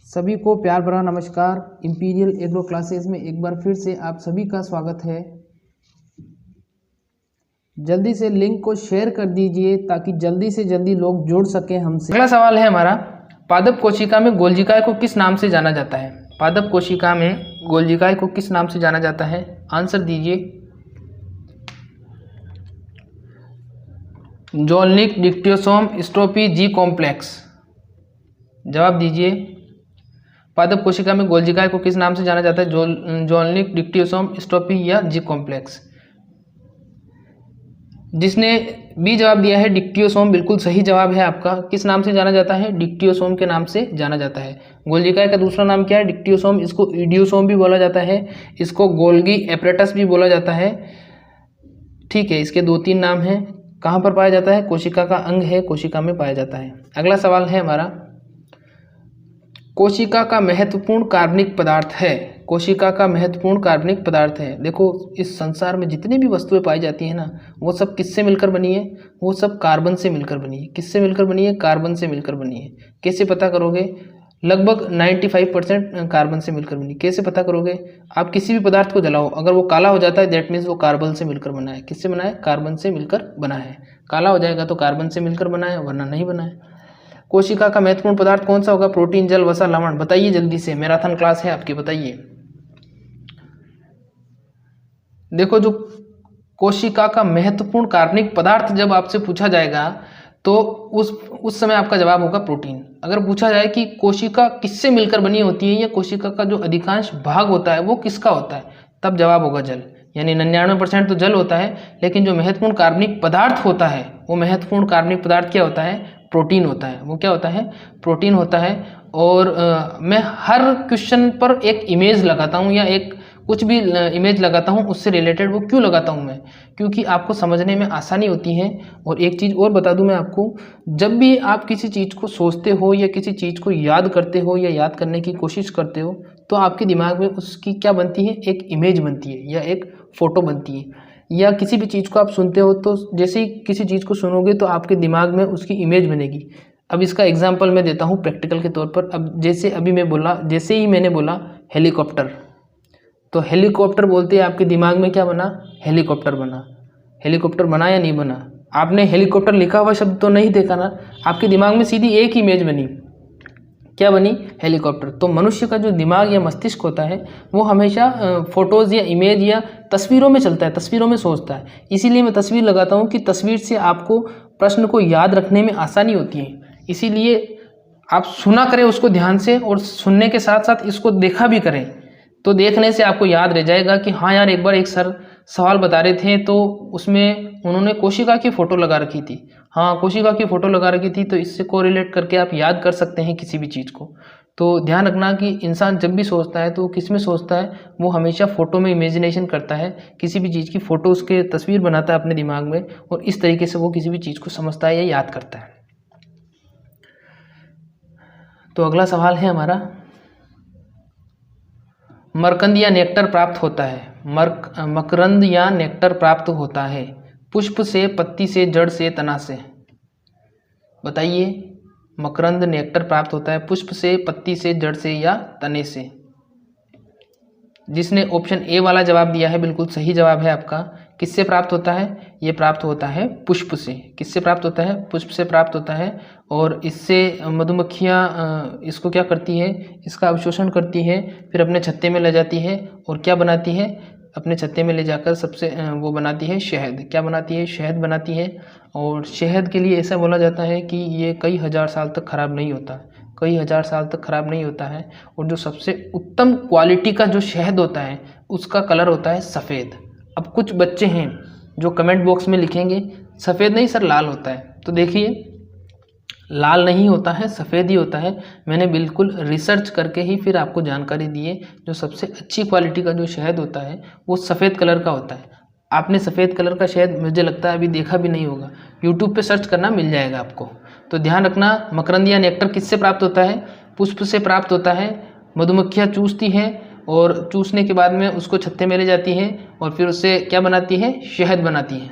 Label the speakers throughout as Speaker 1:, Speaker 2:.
Speaker 1: सभी को प्यार भरा नमस्कार। इंपीरियल एग्रो क्लासेस में एक बार फिर से आप सभी का स्वागत है। जल्दी से लिंक को शेयर कर दीजिए ताकि जल्दी से जल्दी लोग जुड़ सकें हमसे।
Speaker 2: अगला सवाल है हमारा, पादप कोशिका में गोल्जिकाए को किस नाम से जाना जाता है? पादप कोशिका में गोल्जिकाए को किस नाम से जाना जाता है? आंसर दीजिए। जोल्निक डिक्टियोसोम स्ट्रोफी जी कॉम्प्लेक्स। जवाब दीजिए। पादप कोशिका में गोल्जिकाए को किस नाम से जाना जाता है? जोल्निक डिक्टियोसोम स्ट्रोफी या जी कॉम्प्लेक्स। जिसने बी जवाब दिया है डिक्टियोसोम, बिल्कुल सही जवाब है आपका। किस नाम से जाना जाता है? डिक्टियोसोम के नाम से जाना जाता है। गोल्जिकाए का दूसरा नाम क्या है? डिक्टियोसोम। इसको इडियोसोम भी बोला जाता है, इसको गोल्गी एपरेटस भी बोला जाता है। ठीक है, इसके 2-3 नाम हैं। कहाँ पर पाया जाता है? कोशिका का अंग है, कोशिका में पाया जाता है। अगला सवाल है हमारा, कोशिका का महत्वपूर्ण कार्बनिक पदार्थ है। कोशिका का महत्वपूर्ण कार्बनिक पदार्थ है। देखो, इस संसार में जितनी भी वस्तुएं पाई जाती हैं ना, वो सब किससे मिलकर बनी है? वो सब कार्बन से मिलकर बनी है। किससे मिलकर बनी है? कार्बन से मिलकर बनी है। कैसे पता करोगे? लगभग 95% कार्बन से मिलकर बनी। कैसे पता करोगे? आप किसी भी पदार्थ को जलाओ, अगर वो काला हो जाता है दैट मीन्स वो कार्बन से मिलकर बना है। किससे बना है? कार्बन से मिलकर बना है। काला हो जाएगा तो कार्बन से मिलकर बना है, वरना नहीं बना है। कोशिका का महत्वपूर्ण पदार्थ कौन सा होगा? प्रोटीन, जल, वसा, लवण। बताइए जल्दी से, मैराथन क्लास है आपकी, बताइए। देखो, जो कोशिका का महत्वपूर्ण कार्बनिक पदार्थ जब आपसे पूछा जाएगा तो उस समय आपका जवाब होगा प्रोटीन। अगर पूछा जाए कि कोशिका किससे मिलकर बनी होती है या कोशिका का जो अधिकांश भाग होता है वो किसका होता है, तब जवाब होगा जल। यानी 99% तो जल होता है, लेकिन जो महत्वपूर्ण कार्बनिक पदार्थ होता है वो महत्वपूर्ण कार्बनिक पदार्थ क्या होता है? प्रोटीन होता है। वो क्या होता है? प्रोटीन होता है। और मैं हर क्वेश्चन पर एक इमेज लगाता हूँ या एक कुछ भी इमेज लगाता हूँ उससे रिलेटेड। वो क्यों लगाता हूँ मैं? क्योंकि आपको समझने में आसानी होती है। और एक चीज़ और बता दूँ मैं आपको, जब भी आप किसी चीज़ को सोचते हो या किसी चीज़ को याद करते हो या याद करने की कोशिश करते हो तो आपके दिमाग में उसकी क्या बनती है? एक इमेज बनती है या एक फ़ोटो बनती है। या किसी भी चीज़ को आप सुनते हो तो जैसे ही किसी चीज़ को सुनोगे तो आपके दिमाग में उसकी इमेज बनेगी। अब इसका एग्जाम्पल मैं देता हूँ प्रैक्टिकल के तौर पर। अब जैसे ही मैंने बोला हेलीकॉप्टर, तो हेलीकॉप्टर बोलते ही आपके दिमाग में क्या बना? हेलीकॉप्टर बना। हेलीकॉप्टर बना या नहीं बना? आपने हेलीकॉप्टर लिखा हुआ शब्द तो नहीं देखा ना, आपके दिमाग में सीधी एक इमेज बनी। क्या बनी? हेलीकॉप्टर। तो मनुष्य का जो दिमाग या मस्तिष्क होता है वो हमेशा फोटोज़ या इमेज या तस्वीरों में चलता है, तस्वीरों में सोचता है। इसीलिए मैं तस्वीर लगाता हूँ कि तस्वीर से आपको प्रश्न को याद रखने में आसानी होती है। इसीलिए आप सुना करें उसको ध्यान से, और सुनने के साथ साथ इसको देखा भी करें, तो देखने से आपको याद रह जाएगा कि हाँ यार, एक बार एक सर सवाल बता रहे थे तो उसमें उन्होंने कोशिका की फ़ोटो लगा रखी थी। हाँ, कोशिका की फ़ोटो लगा रखी थी, तो इससे कोरिलेट करके आप याद कर सकते हैं किसी भी चीज़ को। तो ध्यान रखना कि इंसान जब भी सोचता है तो वो किस में सोचता है? वो हमेशा फ़ोटो में इमेजिनेशन करता है। किसी भी चीज़ की फ़ोटो उसके तस्वीर बनाता है अपने दिमाग में, और इस तरीके से वो किसी भी चीज़ को समझता है या याद करता है। तो अगला सवाल है हमारा, मकरंद या नेक्टर प्राप्त होता है। मकरंद या नेक्टर प्राप्त होता है पुष्प से, पत्ती से, जड़ से, तना से। बताइए, मकरंद नेक्टर प्राप्त होता है पुष्प से, पत्ती से, जड़ से या तने से। जिसने ऑप्शन ए वाला जवाब दिया है बिल्कुल सही जवाब है आपका। किससे प्राप्त होता है? ये प्राप्त होता है पुष्प से। किससे प्राप्त होता है? पुष्प से प्राप्त होता है। और इससे मधुमक्खियाँ इसको क्या करती है? इसका अवशोषण करती है, फिर अपने छत्ते में ले जाती है और क्या बनाती है? अपने छत्ते में ले जाकर सबसे वो बनाती है शहद। क्या बनाती है? शहद बनाती है। और शहद के लिए ऐसा बोला जाता है कि ये कई हज़ार साल तक ख़राब नहीं होता, कई हज़ार साल तक ख़राब नहीं होता है। और जो सबसे उत्तम क्वालिटी का जो शहद होता है उसका कलर होता है सफ़ेद। अब कुछ बच्चे हैं जो कमेंट बॉक्स में लिखेंगे सफ़ेद नहीं सर, लाल होता है। तो देखिए, लाल नहीं होता है, सफ़ेद ही होता है। मैंने बिल्कुल रिसर्च करके ही फिर आपको जानकारी दी है। जो सबसे अच्छी क्वालिटी का जो शहद होता है वो सफ़ेद कलर का होता है। आपने सफ़ेद कलर का शहद मुझे लगता है अभी देखा भी नहीं होगा, यूट्यूब पे सर्च करना मिल जाएगा आपको। तो ध्यान रखना, मकरंद या नेक्टर किससे प्राप्त होता है? पुष्प से प्राप्त होता है। मधुमक्खियाँ चूसती हैं और चूसने के बाद में उसको छत्ते में ले जाती हैं और फिर उससे क्या बनाती है? शहद बनाती है।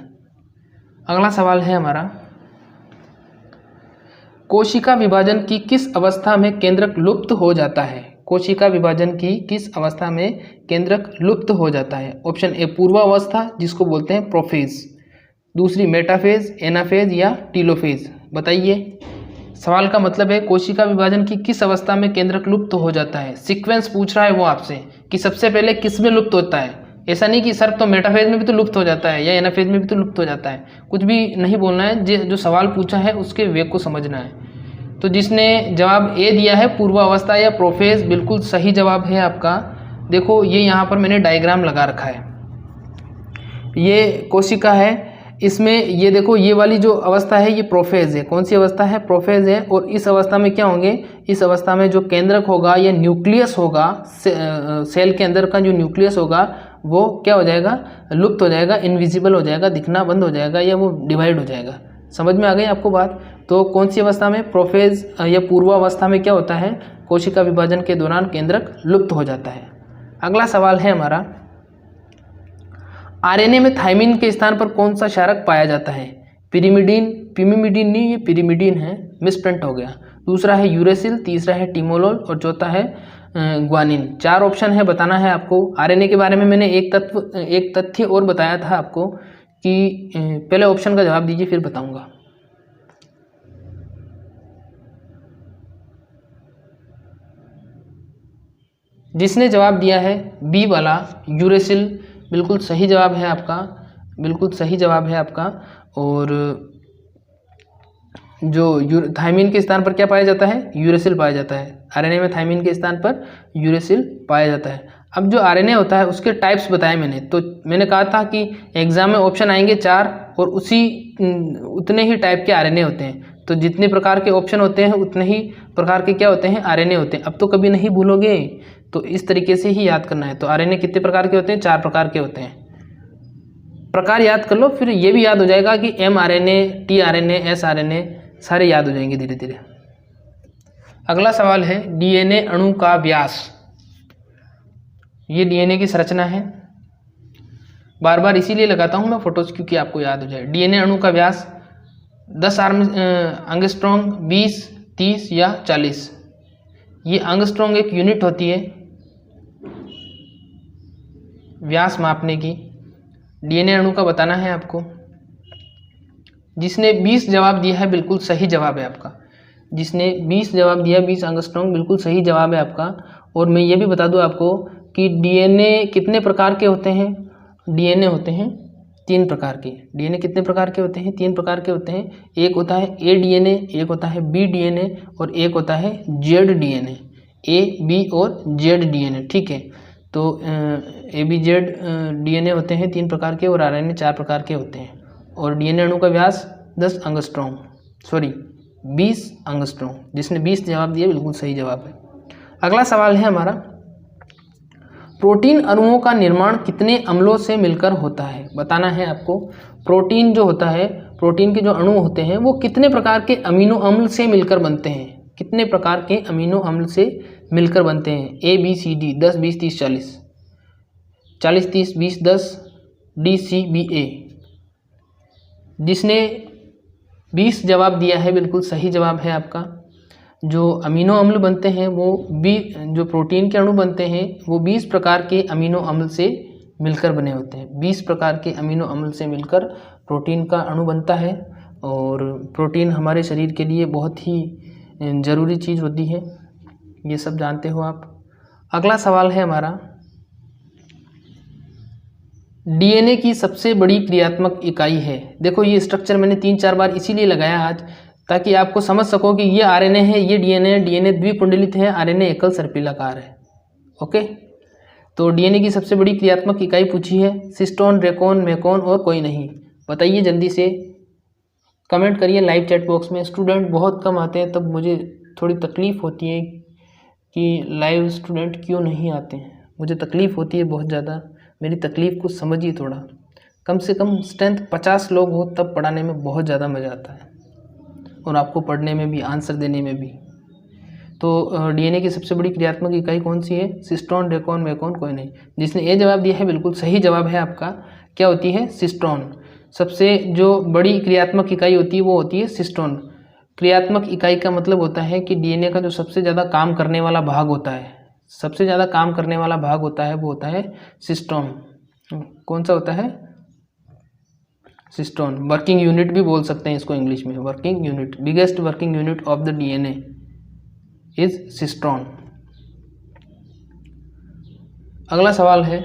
Speaker 2: अगला सवाल है हमारा, कोशिका विभाजन की किस अवस्था में केंद्रक लुप्त हो जाता है? कोशिका विभाजन की किस अवस्था में केंद्रक लुप्त हो जाता है? ऑप्शन ए पूर्वावस्था जिसको बोलते हैं प्रोफेज, दूसरी मेटाफेज, एनाफेज या टीलोफेज। बताइए, सवाल का मतलब है कोशिका विभाजन की किस अवस्था में केंद्रक लुप्त हो जाता है। सीक्वेंस पूछ रहा है वो आपसे कि सबसे पहले किस में लुप्त होता है। ऐसा नहीं कि सर तो मेटाफेज में भी तो लुप्त हो जाता है या एनाफेज में भी तो लुप्त हो जाता है, कुछ भी नहीं बोलना है। जो सवाल पूछा है उसके वेग को समझना है। तो जिसने जवाब ए दिया है पूर्वावस्था या प्रोफेज, बिल्कुल सही जवाब है आपका। देखो ये यहाँ पर मैंने डायग्राम लगा रखा है, ये कोशिका है, इसमें ये देखो ये वाली जो अवस्था है ये प्रोफेज है। कौन सी अवस्था है? प्रोफेज है। और इस अवस्था में क्या होंगे? इस अवस्था में जो केंद्रक होगा या न्यूक्लियस होगा, सेल के अंदर का जो न्यूक्लियस होगा वो क्या हो जाएगा? लुप्त हो जाएगा, इनविजिबल हो जाएगा, दिखना बंद हो जाएगा या वो डिवाइड हो जाएगा। समझ में आ गई आपको बात? तो कौन सी अवस्था में? प्रोफेज या पूर्वावस्था में क्या होता है? कोशिका विभाजन के दौरान केंद्रक लुप्त हो जाता है। अगला सवाल है हमारा, आरएनए में थायमिन के स्थान पर कौन सा क्षारक पाया जाता है? पिरिमिडीन, पिमिमिडीन नहीं, ये पिरिमिडीन है, मिसप्रिंट हो गया। दूसरा है यूरेसिल, तीसरा है टिमोलोल और चौथा है ग्वानिन। 4 ऑप्शन है, बताना है आपको। आरएनए के बारे में मैंने एक तथ्य और बताया था आपको कि पहले ऑप्शन का जवाब दीजिए फिर बताऊंगा। जिसने जवाब दिया है बी वाला यूरेसिल, बिल्कुल सही जवाब है आपका, बिल्कुल सही जवाब है आपका। और जो थायमिन के स्थान पर क्या पाया जाता है? यूरेसिल पाया जाता है। आरएनए में थायमिन के स्थान पर यूरेसिल पाया जाता है। अब जो आरएनए होता है उसके टाइप्स बताए मैंने, तो मैंने कहा था कि एग्जाम में ऑप्शन आएंगे 4 और उतने ही टाइप के आरएनए होते हैं। तो जितने प्रकार के ऑप्शन होते हैं उतने ही प्रकार के क्या होते हैं? आरएनए होते हैं। अब तो कभी नहीं भूलोगे, तो इस तरीके से ही याद करना है। तो आरएनए कितने प्रकार के होते हैं? 4 प्रकार के होते हैं। प्रकार याद कर लो, फिर ये भी याद हो जाएगा कि mRNA, tRNA, sRNA सारे याद हो जाएंगे धीरे धीरे। अगला सवाल है डीएनए अणु का व्यास। ये डीएनए की संरचना है, बार बार इसीलिए लगाता हूँ मैं फोटोज क्योंकि आपको याद हो जाए। डीएनए अणु का व्यास 10 एंगस्ट्रॉम, 20, 30 या 40। ये एंगस्ट्रॉम एक यूनिट होती है व्यास मापने की। डीएनए अणु का बताना है आपको। जिसने 20 जवाब दिया है बिल्कुल सही जवाब है आपका। जिसने 20 जवाब दिया, 20 एंगस्ट्रॉम, बिल्कुल सही जवाब है आपका। और मैं ये भी बता दूं आपको कि डीएनए कितने प्रकार के होते हैं? डीएनए होते हैं 3 प्रकार के। डीएनए कितने प्रकार के होते हैं? 3 प्रकार के होते हैं। एक होता है ए डीएनए, एक होता है बी डीएनए और एक होता है जेड डीएनए। ए, बी और जेड डीएनए, ठीक है। तो ए बी जेड डीएनए होते हैं 3 प्रकार के और आरएनए 4 प्रकार के होते हैं। और डीएनए अणु का व्यास 20 एंगस्ट्रॉम। जिसने 20 जवाब दिए बिल्कुल सही जवाब है। अगला सवाल है हमारा, प्रोटीन अणुओं का निर्माण कितने अम्लों से मिलकर होता है? बताना है आपको। प्रोटीन जो होता है, प्रोटीन के जो अणु होते हैं वो कितने प्रकार के अमीनो अम्ल से मिलकर बनते हैं? कितने प्रकार के अमीनो अम्ल से मिलकर बनते हैं? A B C D, 10 20 30 40, 40 30 20 10, D C B A. जिसने 20 जवाब दिया है बिल्कुल सही जवाब है आपका। जो अमीनो अम्ल बनते हैं वो जो प्रोटीन के अणु बनते हैं वो 20 प्रकार के अमीनो अम्ल से मिलकर बने होते हैं। 20 प्रकार के अमीनो अम्ल से मिलकर प्रोटीन का अणु बनता है। और प्रोटीन हमारे शरीर के लिए बहुत ही ज़रूरी चीज़ होती है, ये सब जानते हो आप। अगला सवाल है हमारा, डीएनए की सबसे बड़ी क्रियात्मक इकाई है। देखो ये स्ट्रक्चर मैंने 3-4 बार इसीलिए लगाया आज, ताकि आपको समझ सको कि ये आरएनए है, ये डीएनए है। डीएनए द्विपुंडलित है, आरएनए एकल सर्पिलाकार है। ओके, तो डीएनए की सबसे बड़ी क्रियात्मक इकाई पूछी है, सिस्टोन, रेकॉन, मेकॉन और कोई नहीं। बताइए जल्दी से, कमेंट करिए लाइव चैट बॉक्स में। स्टूडेंट बहुत कम आते हैं, तब मुझे थोड़ी तकलीफ़ होती है कि लाइव स्टूडेंट क्यों नहीं आते हैं। मुझे तकलीफ़ होती है बहुत ज़्यादा। मेरी तकलीफ़ को समझिए थोड़ा। कम से कम स्ट्रेंथ 50 लोग हो तब पढ़ाने में बहुत ज़्यादा मज़ा आता है, और आपको पढ़ने में भी, आंसर देने में भी। तो डीएनए की सबसे बड़ी क्रियात्मक इकाई कौन सी है? सिस्टोन, रेकॉन, मेकॉन, कोई नहीं। जिसने ए जवाब दिया है बिल्कुल सही जवाब है आपका। क्या होती है? सिस्टोन। सबसे जो बड़ी क्रियात्मक इकाई होती है वो होती है सिस्टोन। क्रियात्मक इकाई का मतलब होता है कि डीएनए का जो सबसे ज़्यादा काम करने वाला भाग होता है, सबसे ज़्यादा काम करने वाला भाग होता है वो होता है सिस्टोन। कौन सा होता है? सिस्टोन। वर्किंग यूनिट भी बोल सकते हैं इसको इंग्लिश में, working unit. Biggest working unit of the DNA is cistron. अगला सवाल है,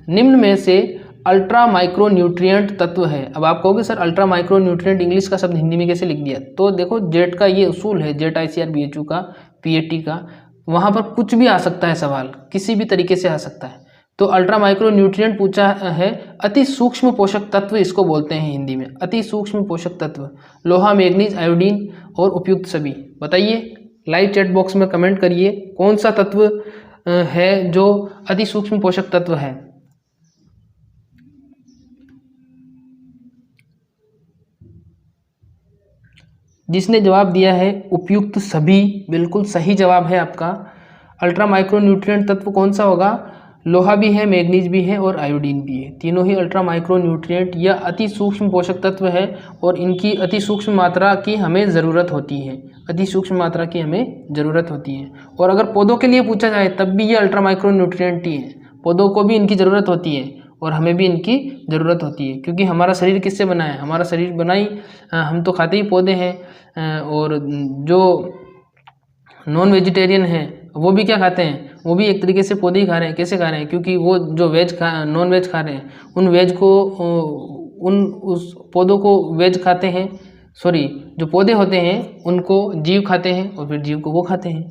Speaker 2: निम्न में से अल्ट्रा माइक्रो न्यूट्रिएंट तत्व है। अब आप कहोगे sir ultra micro nutrient English का शब्द हिंदी में कैसे लिख दिया? तो देखो जेट का ये उसूल है, जेट ICAR BHU का, PAT का, वहाँ पर कुछ भी आ सकता है, सवाल किसी भी तरीके से आ सकता है। तो अल्ट्रा माइक्रो न्यूट्रिएंट पूछा है, अति सूक्ष्म पोषक तत्व इसको बोलते हैं हिंदी में, अति सूक्ष्म पोषक तत्व। लोहा, मैग्नीज, आयोडीन और उपयुक्त सभी। बताइए, लाइव चैट बॉक्स में कमेंट करिए कौन सा तत्व है जो अति सूक्ष्म पोषक तत्व है। जिसने जवाब दिया है उपयुक्त सभी, बिल्कुल सही जवाब है आपका। अल्ट्रा माइक्रो न्यूट्रिएंट तत्व कौन सा होगा? लोहा भी है, मैग्नीज भी है और आयोडीन भी है। तीनों ही अल्ट्रा माइक्रो न्यूट्रिएंट या अति सूक्ष्म पोषक तत्व है और इनकी अति सूक्ष्म मात्रा की हमें ज़रूरत होती है, अति सूक्ष्म मात्रा की हमें ज़रूरत होती है। और अगर पौधों के लिए पूछा जाए तब भी ये अल्ट्रा माइक्रो न्यूट्रिएंट ही है, पौधों को भी इनकी ज़रूरत होती है और हमें भी इनकी ज़रूरत होती है, क्योंकि हमारा शरीर किससे बना है? हमारा शरीर बना ही, हम तो खाते ही पौधे हैं, और जो नॉन वेजिटेरियन हैं वो भी क्या खाते हैं? वो भी एक तरीके से पौधे ही खा रहे हैं। कैसे खा रहे हैं? क्योंकि वो जो नॉन वेज खा रहे हैं, उन वेज को उस पौधों को वेज खाते हैं, सॉरी जो पौधे होते हैं उनको जीव खाते हैं और फिर जीव को वो खाते हैं।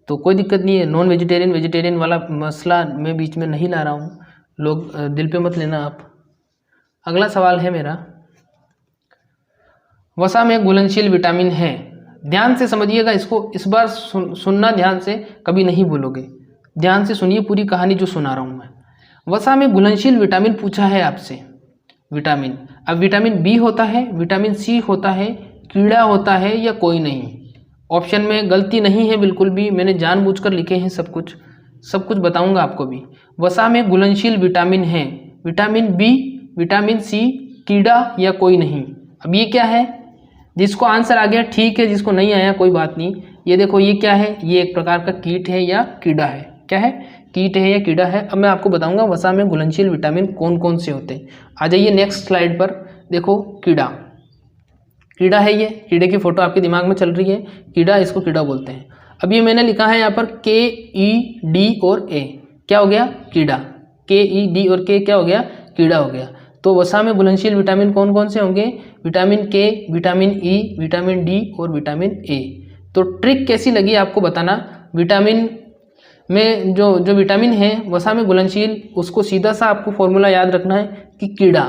Speaker 2: तो कोई दिक्कत नहीं है, नॉन वेजिटेरियन वेजिटेरियन वाला मसला मैं बीच में नहीं ला रहा हूँ, लोग दिल पे मत लेना आप। अगला सवाल है मेरा, वसा में घुलनशील विटामिन है। ध्यान से समझिएगा इसको, इस बार सुनना ध्यान से, कभी नहीं बोलोगे। ध्यान से सुनिए पूरी कहानी जो सुना रहा हूँ मैं। वसा में घुलनशील विटामिन पूछा है आपसे, विटामिन। अब विटामिन बी होता है, विटामिन सी होता है, कीड़ा होता है या कोई नहीं। ऑप्शन में गलती नहीं है बिल्कुल भी, मैंने जानबूझकर लिखे हैं सब कुछ बताऊंगा आपको भी। वसा में घुलनशील विटामिन है, विटामिन बी, विटामिन सी, कीड़ा या कोई नहीं। अब ये क्या है? जिसको आंसर आ गया ठीक है, जिसको नहीं आया कोई बात नहीं। ये देखो ये क्या है? ये एक प्रकार का कीट है या कीड़ा है? क्या है? कीट है या कीड़ा है। अब मैं आपको बताऊंगा वसा में घुलनशील विटामिन कौन कौन से होते हैं। आ जाइए नेक्स्ट स्लाइड पर। देखो कीड़ा, कीड़ा है, ये कीड़े की फोटो आपके दिमाग में चल रही है, कीड़ा, इसको कीड़ा बोलते हैं। अब ये मैंने लिखा है यहाँ पर KED और A, क्या हो गया? कीड़ा। KED और K क्या हो गया? कीड़ा हो गया। तो वसा में घुलनशील विटामिन कौन कौन से होंगे? Vitamin K, vitamin E, vitamin D और विटामिन A। तो ट्रिक कैसी लगी आपको बताना। विटामिन में जो विटामिन है वसा में घुलनशील, उसको सीधा सा आपको फॉर्मूला याद रखना है कि कीड़ा।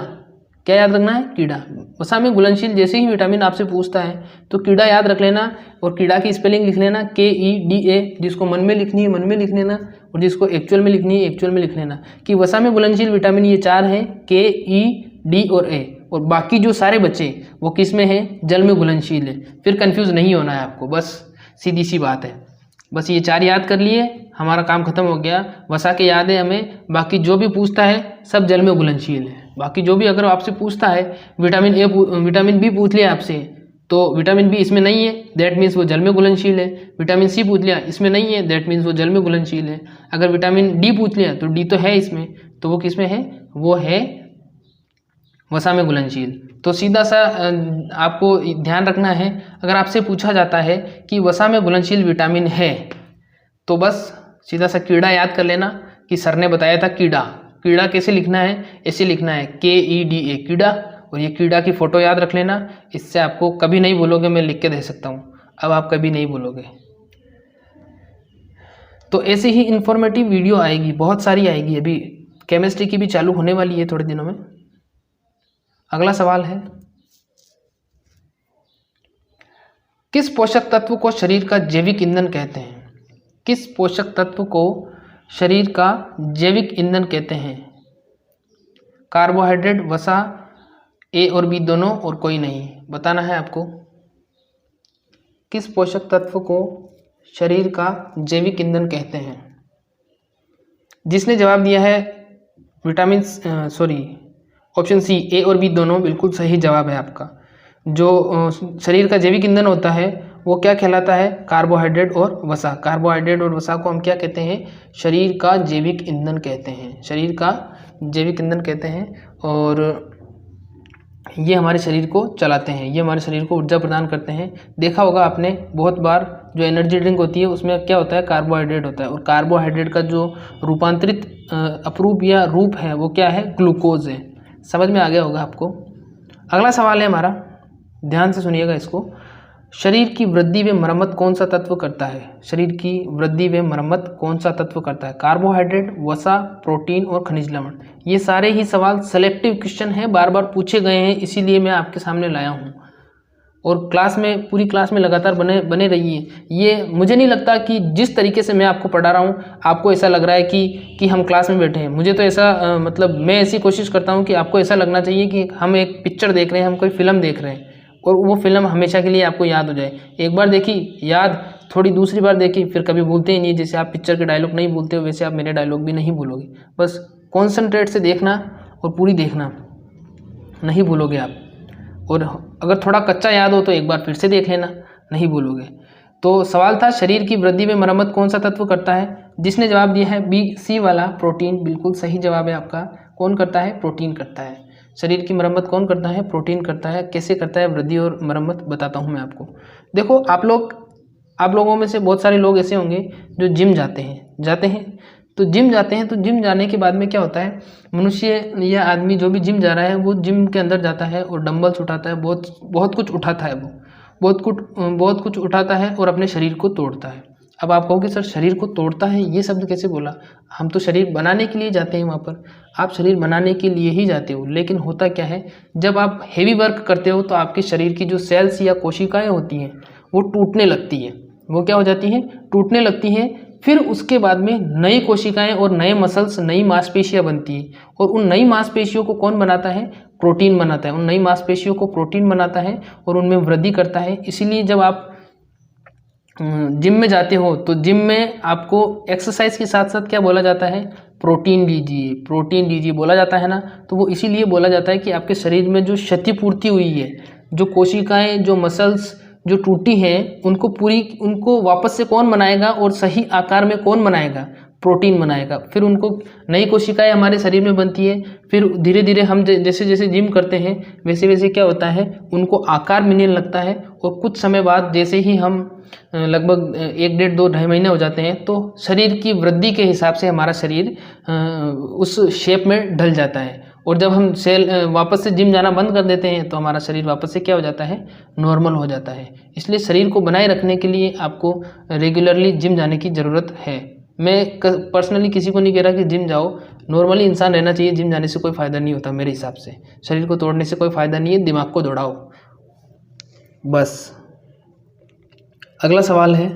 Speaker 2: क्या याद रखना है? कीड़ा। वसा में घुलनशील जैसे ही विटामिन आपसे पूछता है तो कीड़ा याद रख लेना और कीड़ा की स्पेलिंग लिख लेना KEDA। जिसको मन में लिखनी है मन में लिख लेना और जिसको एक्चुअल में लिखनी है एक्चुअल में लिख लेना कि वसा में घुलनशील विटामिन ये 4 हैं, KED और A। और बाकी जो सारे बच्चे वो किस में हैं? जल में घुलनशील है। फिर कंफ्यूज नहीं होना है आपको, बस सीधी सी बात है। बस ये 4 याद कर लिए, हमारा काम खत्म हो गया। वसा के याद है हमें, बाकी जो भी पूछता है सब जल में घुलनशील है। बाकी जो भी अगर आपसे पूछता है विटामिन बी पूछ लिया आपसे तो विटामिन बी इसमें नहीं है, दैट मीन्स वो जल में घुलनशील है। विटामिन सी पूछ लिया, इसमें नहीं है, दैट मीन्स वो जल में घुलनशील है। अगर विटामिन डी पूछ लिया तो डी तो है इसमें, तो वो किस में है? वो है वसा में घुलनशील। तो सीधा सा आपको ध्यान रखना है, अगर आपसे पूछा जाता है कि वसा में घुलनशील विटामिन है तो बस सीधा सा कीड़ा याद कर लेना कि सर ने बताया था कीड़ा। कीड़ा कैसे लिखना है? ऐसे लिखना है KEDA, कीड़ा। और ये कीड़ा की फोटो याद रख लेना, इससे आपको कभी नहीं बोलोगे मैं लिख के दे सकता हूँ, अब आप कभी नहीं बोलोगे। तो ऐसे ही इन्फॉर्मेटिव वीडियो आएगी, बहुत सारी आएगी, अभी केमिस्ट्री की भी चालू होने वाली है थोड़े दिनों में। अगला सवाल है, किस पोषक तत्व को शरीर का जैविक ईंधन कहते हैं? किस पोषक तत्व को शरीर का जैविक ईंधन कहते हैं? कार्बोहाइड्रेट, वसा, A और B दोनों और कोई नहीं, बताना है आपको। किस पोषक तत्व को शरीर का जैविक ईंधन कहते हैं? जिसने जवाब दिया है ऑप्शन सी, A और B दोनों, बिल्कुल सही जवाब है आपका। जो शरीर का जैविक ईंधन होता है वो क्या कहलाता है? कार्बोहाइड्रेट और वसा। कार्बोहाइड्रेट और वसा को हम क्या कहते हैं? शरीर का जैविक ईंधन कहते हैं। शरीर का जैविक ईंधन कहते हैं और ये हमारे शरीर को चलाते हैं, ये हमारे शरीर को ऊर्जा प्रदान करते हैं। देखा होगा आपने बहुत बार जो एनर्जी ड्रिंक होती है उसमें क्या होता है? कार्बोहाइड्रेट होता है और कार्बोहाइड्रेट का जो रूपांतरित अपरूप या रूप है वो क्या है? ग्लूकोज है। समझ में आ गया होगा आपको। अगला सवाल है हमारा, ध्यान से सुनिएगा इसको। शरीर की वृद्धि व मरम्मत कौन सा तत्व करता है? शरीर की वृद्धि व मरम्मत कौन सा तत्व करता है? कार्बोहाइड्रेट, वसा, प्रोटीन और खनिज लवण। ये सारे ही सवाल सेलेक्टिव क्वेश्चन हैं, बार बार पूछे गए हैं, इसीलिए मैं आपके सामने लाया हूँ। और क्लास में, पूरी क्लास में लगातार बने रहिए। ये मुझे नहीं लगता कि जिस तरीके से मैं आपको पढ़ा रहा हूँ आपको ऐसा लग रहा है कि हम क्लास में बैठे हैं। मुझे तो ऐसा मतलब मैं ऐसी कोशिश करता हूँ कि आपको ऐसा लगना चाहिए कि हम एक पिक्चर देख रहे हैं, हम कोई फिल्म देख रहे हैं और वो फिल्म हमेशा के लिए आपको याद हो जाए। एक बार देखी याद, थोड़ी दूसरी बार देखी, फिर कभी भूलते ही नहीं। जैसे आप पिक्चर के डायलॉग नहीं भूलते हो वैसे आप मेरे डायलॉग भी नहीं भूलोगे। बस कॉन्सेंट्रेट से देखना और पूरी देखना, नहीं भूलोगे आप। और अगर थोड़ा कच्चा याद हो तो एक बार फिर से देख लेना, नहीं भूलोगे। तो सवाल था शरीर की वृद्धि में मरम्मत कौन सा तत्व करता है? जिसने जवाब दिया है बी, सी वाला, प्रोटीन, बिल्कुल सही जवाब है आपका। कौन करता है? प्रोटीन करता है। शरीर की मरम्मत कौन करता है? प्रोटीन करता है। कैसे करता है वृद्धि और मरम्मत, बताता हूँ मैं आपको। देखो आप लोगों में से बहुत सारे लोग ऐसे होंगे जो जिम जाते हैं। तो जिम जाते हैं, तो जिम जाने के बाद में क्या होता है? मनुष्य या आदमी जो भी जिम जा रहा है वो जिम के अंदर जाता है और डंबल्स उठाता है, बहुत कुछ उठाता है, वो बहुत कुछ उठाता है और अपने शरीर को तोड़ता है। अब आप कहोगे सर शरीर को तोड़ता है, ये शब्द कैसे बोला? हम तो शरीर बनाने के लिए जाते हैं वहाँ पर। आप शरीर बनाने के लिए ही जाते हो, लेकिन होता क्या है, जब आप हेवी वर्क करते हो तो आपके शरीर की जो सेल्स या कोशिकाएं होती हैं वो टूटने लगती है। वो क्या हो जाती हैं? टूटने लगती हैं। फिर उसके बाद में नई कोशिकाएं और नए मसल्स, नई मांसपेशियां बनती हैं और उन नई मांसपेशियों को कौन बनाता है? प्रोटीन बनाता है। उन नई मांसपेशियों को प्रोटीन बनाता है और उनमें वृद्धि करता है। इसीलिए जब आप जिम में जाते हो तो जिम में आपको एक्सरसाइज के साथ साथ क्या बोला जाता है? प्रोटीन लीजिए बोला जाता है ना। तो वो इसीलिए बोला जाता है कि आपके शरीर में जो क्षतिपूर्ति हुई है, जो कोशिकाएं, जो मसल्स जो टूटी हैं, उनको वापस से कौन बनाएगा और सही आकार में कौन बनाएगा? प्रोटीन बनाएगा। फिर उनको नई कोशिकाएं हमारे शरीर में बनती है। फिर धीरे धीरे हम जैसे जैसे जिम करते हैं वैसे वैसे क्या होता है? उनको आकार मिलने लगता है और कुछ समय बाद जैसे ही हम लगभग 1, 1.5, 2, 2.5 महीने हो जाते हैं तो शरीर की वृद्धि के हिसाब से हमारा शरीर उस शेप में ढल जाता है। और जब हम वापस से जिम जाना बंद कर देते हैं तो हमारा शरीर वापस से क्या हो जाता है? नॉर्मल हो जाता है। इसलिए शरीर को बनाए रखने के लिए आपको रेगुलरली जिम जाने की ज़रूरत है। मैं पर्सनली किसी को नहीं कह रहा कि जिम जाओ, नॉर्मली इंसान रहना चाहिए। जिम जाने से कोई फ़ायदा नहीं होता मेरे हिसाब से। शरीर को तोड़ने से कोई फ़ायदा नहीं है, दिमाग को दौड़ाओ बस। अगला सवाल है,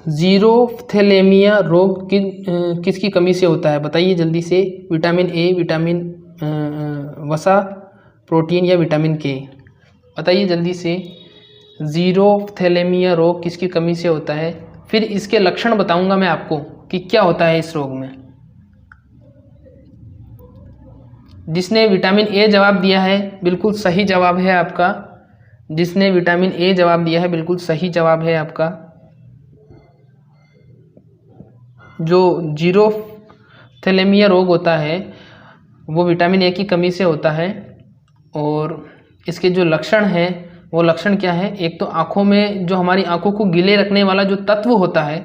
Speaker 2: जीरोफ्थेलेमिया रोग किसकी कमी से होता है? बताइए जल्दी से। विटामिन ए, विटामिन वसा, प्रोटीन या विटामिन के? बताइए जल्दी से। जीरोफ्थेलेमिया रोग किसकी कमी से होता है? फिर इसके लक्षण बताऊंगा मैं आपको कि क्या होता है इस रोग में। जिसने विटामिन ए जवाब दिया है बिल्कुल सही जवाब है आपका। जिसने विटामिन ए जवाब दिया है बिल्कुल सही जवाब है आपका। जो जीरोफ्थेलेमिया रोग होता है वो विटामिन ए की कमी से होता है और इसके जो लक्षण हैं वो लक्षण क्या है? एक तो आँखों में जो हमारी आँखों को गीले रखने वाला जो तत्व होता है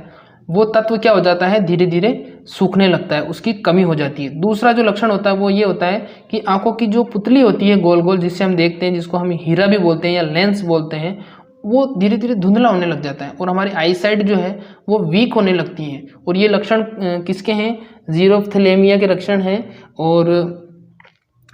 Speaker 2: वो तत्व क्या हो जाता है? धीरे धीरे सूखने लगता है, उसकी कमी हो जाती है। दूसरा जो लक्षण होता है वो ये होता है कि आँखों की जो पुतली होती है गोल गोल, जिससे हम देखते हैं, जिसको हम हीरा भी बोलते हैं या लेंस बोलते हैं, वो धीरे धीरे धुंधला होने लग जाता है और हमारी आई साइट जो है वो वीक होने लगती है। और ये लक्षण किसके हैं? जीरोफ्थेलेमिया के लक्षण हैं। और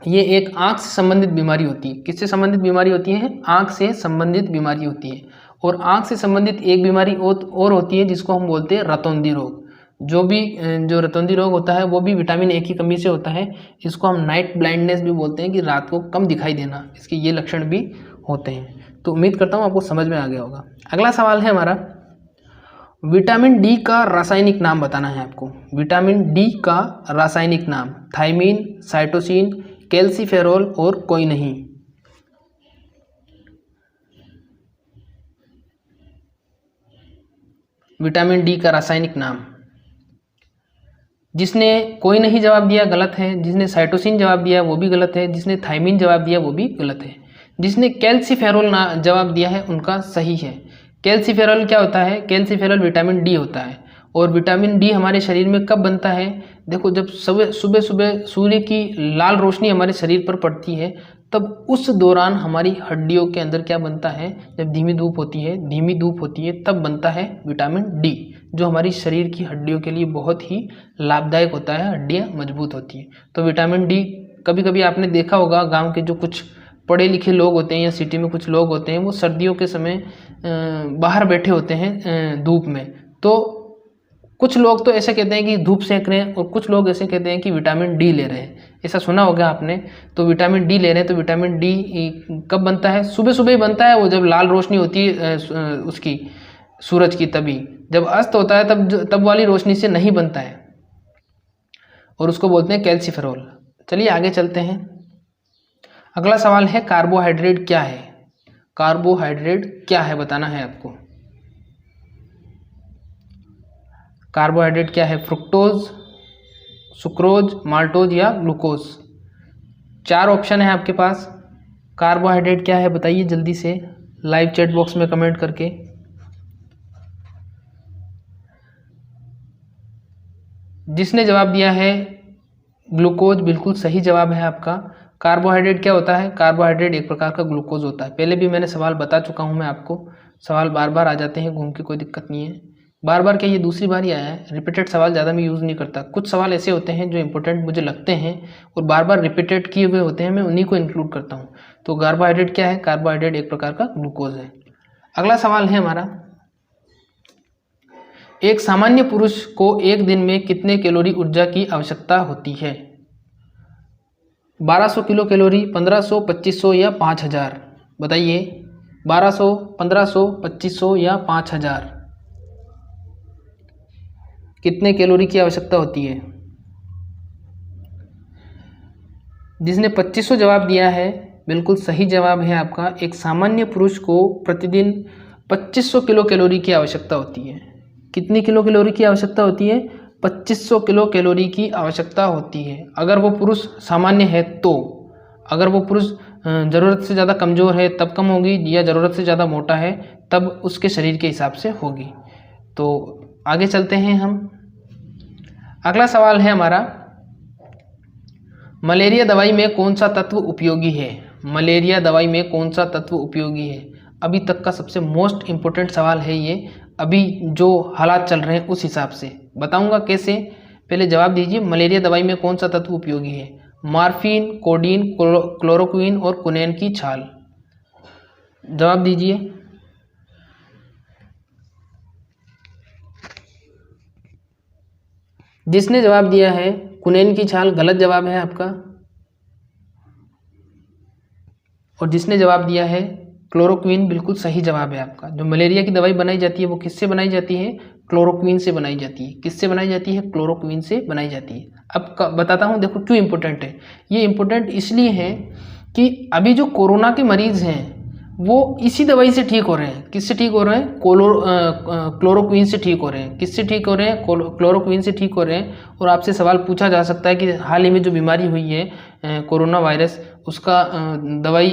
Speaker 2: ये एक आँख से संबंधित बीमारी होती है। किससे संबंधित बीमारी होती है? आँख से संबंधित बीमारी होती है। और आँख से संबंधित एक बीमारी और होती है जिसको हम बोलते हैं रतौंधी रोग। जो रतौंधी रोग होता है वो भी विटामिन ए की कमी से होता है। इसको हम नाइट ब्लाइंडनेस भी बोलते हैं कि रात को कम दिखाई देना, इसके ये लक्षण भी होते हैं। तो उम्मीद करता हूँ आपको समझ में आ गया होगा। अगला सवाल है हमारा, विटामिन डी का रासायनिक नाम बताना है आपको। विटामिन डी का रासायनिक नाम। थायमीन, साइटोसिन, कैल्सीफेरॉल और कोई नहीं। विटामिन डी का रासायनिक नाम। जिसने कोई नहीं जवाब दिया गलत है, जिसने साइटोसिन जवाब दिया वो भी गलत है, जिसने थायमिन जवाब दिया वो भी गलत है। जिसने कैल्सीफेरॉल ना जवाब दिया है उनका सही है। कैल्सीफेरॉल क्या होता है? कैल्सीफेरॉल विटामिन डी होता है। और विटामिन डी हमारे शरीर में कब बनता है? देखो, जब सुबह सुबह सूर्य की लाल रोशनी हमारे शरीर पर पड़ती है तब उस दौरान हमारी हड्डियों के अंदर क्या बनता है? जब धीमी धूप होती है तब बनता है विटामिन डी, जो हमारी शरीर की हड्डियों के लिए बहुत ही लाभदायक होता है, हड्डियाँ मजबूत होती है। तो विटामिन डी कभी कभी आपने देखा होगा, गांव के जो कुछ पढ़े लिखे लोग होते हैं या सिटी में कुछ लोग होते हैं, वो सर्दियों के समय बाहर बैठे होते हैं धूप में। तो कुछ लोग तो ऐसे कहते हैं कि धूप सेक रहे हैं और कुछ लोग ऐसे कहते हैं कि विटामिन डी ले रहे हैं। ऐसा सुना होगा आपने। तो विटामिन डी ले रहे हैं तो विटामिन डी कब बनता है? सुबह सुबह ही बनता है, वो जब लाल रोशनी होती है उसकी सूरज की, तभी। जब अस्त होता है तब वाली रोशनी से नहीं बनता है और उसको बोलते हैं कैल्सीफेरॉल। चलिए आगे चलते हैं। अगला सवाल है कार्बोहाइड्रेट क्या है? कार्बोहाइड्रेट क्या है बताना है आपको। कार्बोहाइड्रेट क्या है? फ्रुक्टोज, सुक्रोज, माल्टोज या ग्लूकोज। 4 ऑप्शन है आपके पास। कार्बोहाइड्रेट क्या है बताइए जल्दी से लाइव चैट बॉक्स में कमेंट करके। जिसने जवाब दिया है ग्लूकोज, बिल्कुल सही जवाब है आपका। कार्बोहाइड्रेट क्या होता है? कार्बोहाइड्रेट एक प्रकार का ग्लूकोज होता है। पहले भी मैंने सवाल बता चुका हूं मैं आपको। सवाल बार बार आ जाते हैं घूम के, कोई दिक्कत नहीं है। बार बार क्या, ये दूसरी बार ही आया है। रिपीटेड सवाल ज़्यादा मैं यूज़ नहीं करता। कुछ सवाल ऐसे होते हैं जो इंपॉर्टेंट मुझे लगते हैं और बार बार रिपीटेड किए हुए होते हैं, मैं उन्हीं को इंक्लूड करता हूँ। तो कार्बोहाइड्रेट क्या है? कार्बोहाइड्रेट एक प्रकार का ग्लूकोज है। अगला सवाल है हमारा, एक सामान्य पुरुष को एक दिन में कितने कैलोरी ऊर्जा की आवश्यकता होती है? 1200 किलो कैलोरी, 1500, 2500 या 5000? बताइए। 1200, 1500, 2500 या 5000? कितने कैलोरी की आवश्यकता होती है? जिसने 2500 जवाब दिया है बिल्कुल सही जवाब है आपका। एक सामान्य पुरुष को प्रतिदिन 2500 किलो कैलोरी की आवश्यकता होती है। कितनी किलो कैलोरी की आवश्यकता होती है? 2500 किलो कैलोरी की आवश्यकता होती है। अगर वो पुरुष सामान्य है तो। अगर वो पुरुष ज़रूरत से ज़्यादा कमज़ोर है तब कम होगी, या ज़रूरत से ज़्यादा मोटा है तब उसके शरीर के हिसाब से होगी। तो आगे चलते हैं हम। अगला सवाल है हमारा, मलेरिया दवाई में कौन सा तत्व उपयोगी है? मलेरिया दवाई में कौन सा तत्व उपयोगी है? अभी तक का सबसे मोस्ट इम्पोर्टेंट सवाल है ये। अभी जो हालात चल रहे हैं उस हिसाब से बताऊंगा कैसे। पहले जवाब दीजिए, मलेरिया दवाई में कौन सा तत्व उपयोगी है? मॉर्फिन, कोडीन, क्लोरोक्विन और कुनैन की छाल। जवाब दीजिए। जिसने जवाब दिया है कुनैन की छाल, गलत जवाब है आपका। और जिसने जवाब दिया है क्लोरोक्विन, बिल्कुल सही जवाब है आपका। जो मलेरिया की दवाई बनाई जाती है वो किससे बनाई जाती है? क्लोरोक्विन से बनाई जाती है। किससे बनाई जाती है? क्लोरोक्विन से बनाई जाती है। अब बताता हूँ, देखो क्यों इम्पोर्टेंट है ये। इम्पोर्टेंट इसलिए है कि अभी जो कोरोना के मरीज हैं वो इसी दवाई से ठीक हो रहे हैं। किससे ठीक हो रहे हैं? क्लोरोक्विन से ठीक हो रहे हैं। किससे ठीक हो रहे हैं? क्लोरोक्विन से ठीक हो रहे हैं। और आपसे सवाल पूछा जा सकता है कि हाल ही में जो बीमारी हुई है कोरोना वायरस, उसका दवाई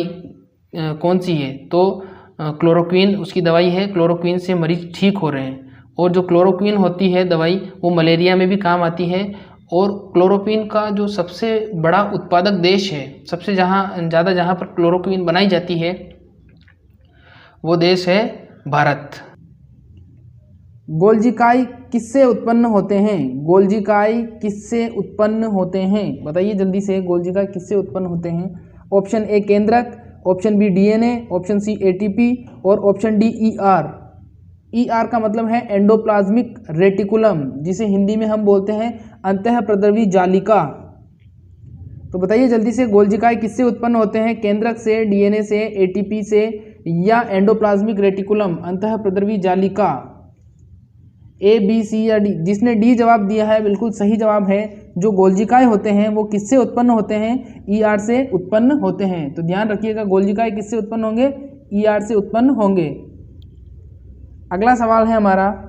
Speaker 2: कौन सी है? तो क्लोरोक्विन उसकी दवाई है। क्लोरोक्विन से मरीज ठीक हो रहे हैं। और जो क्लोरोक्विन होती है दवाई वो मलेरिया में भी काम आती है। और क्लोरोक्विन का जो सबसे बड़ा उत्पादक देश है, सबसे ज़्यादा जहाँ पर क्लोरोक्विन बनाई जाती है वो देश है भारत। गोल्जिकाई किससे उत्पन्न होते हैं? गोल्जिकाई किससे उत्पन्न होते हैं? बताइए जल्दी से, गोल्जिकाई किससे उत्पन्न होते हैं? ऑप्शन ए केंद्रक, option B DNA, option C ATP और ऑप्शन डी ईआर। ईआर का मतलब है एंडोप्लाज्मिक रेटिकुलम, जिसे हिंदी में हम बोलते हैं अंतःप्रद्रवी जालिका। तो बताइए जल्दी से, गोल्जिकाई किससे उत्पन्न होते हैं? केंद्रक से, डीएनए से, एटीपी से या एंडोप्लाज्मिक रेटिकुलम, अंतःप्रद्रवी जालिका?
Speaker 1: ए बी सी या डी? जिसने डी जवाब दिया है बिल्कुल सही जवाब है। जो गोल्जिकाएं होते हैं वो किससे उत्पन्न होते हैं? ER से उत्पन्न होते हैं। तो ध्यान रखिएगा, गोल्जिकाएं किससे उत्पन्न होंगे? ER से उत्पन्न होंगे। अगला सवाल है हमारा,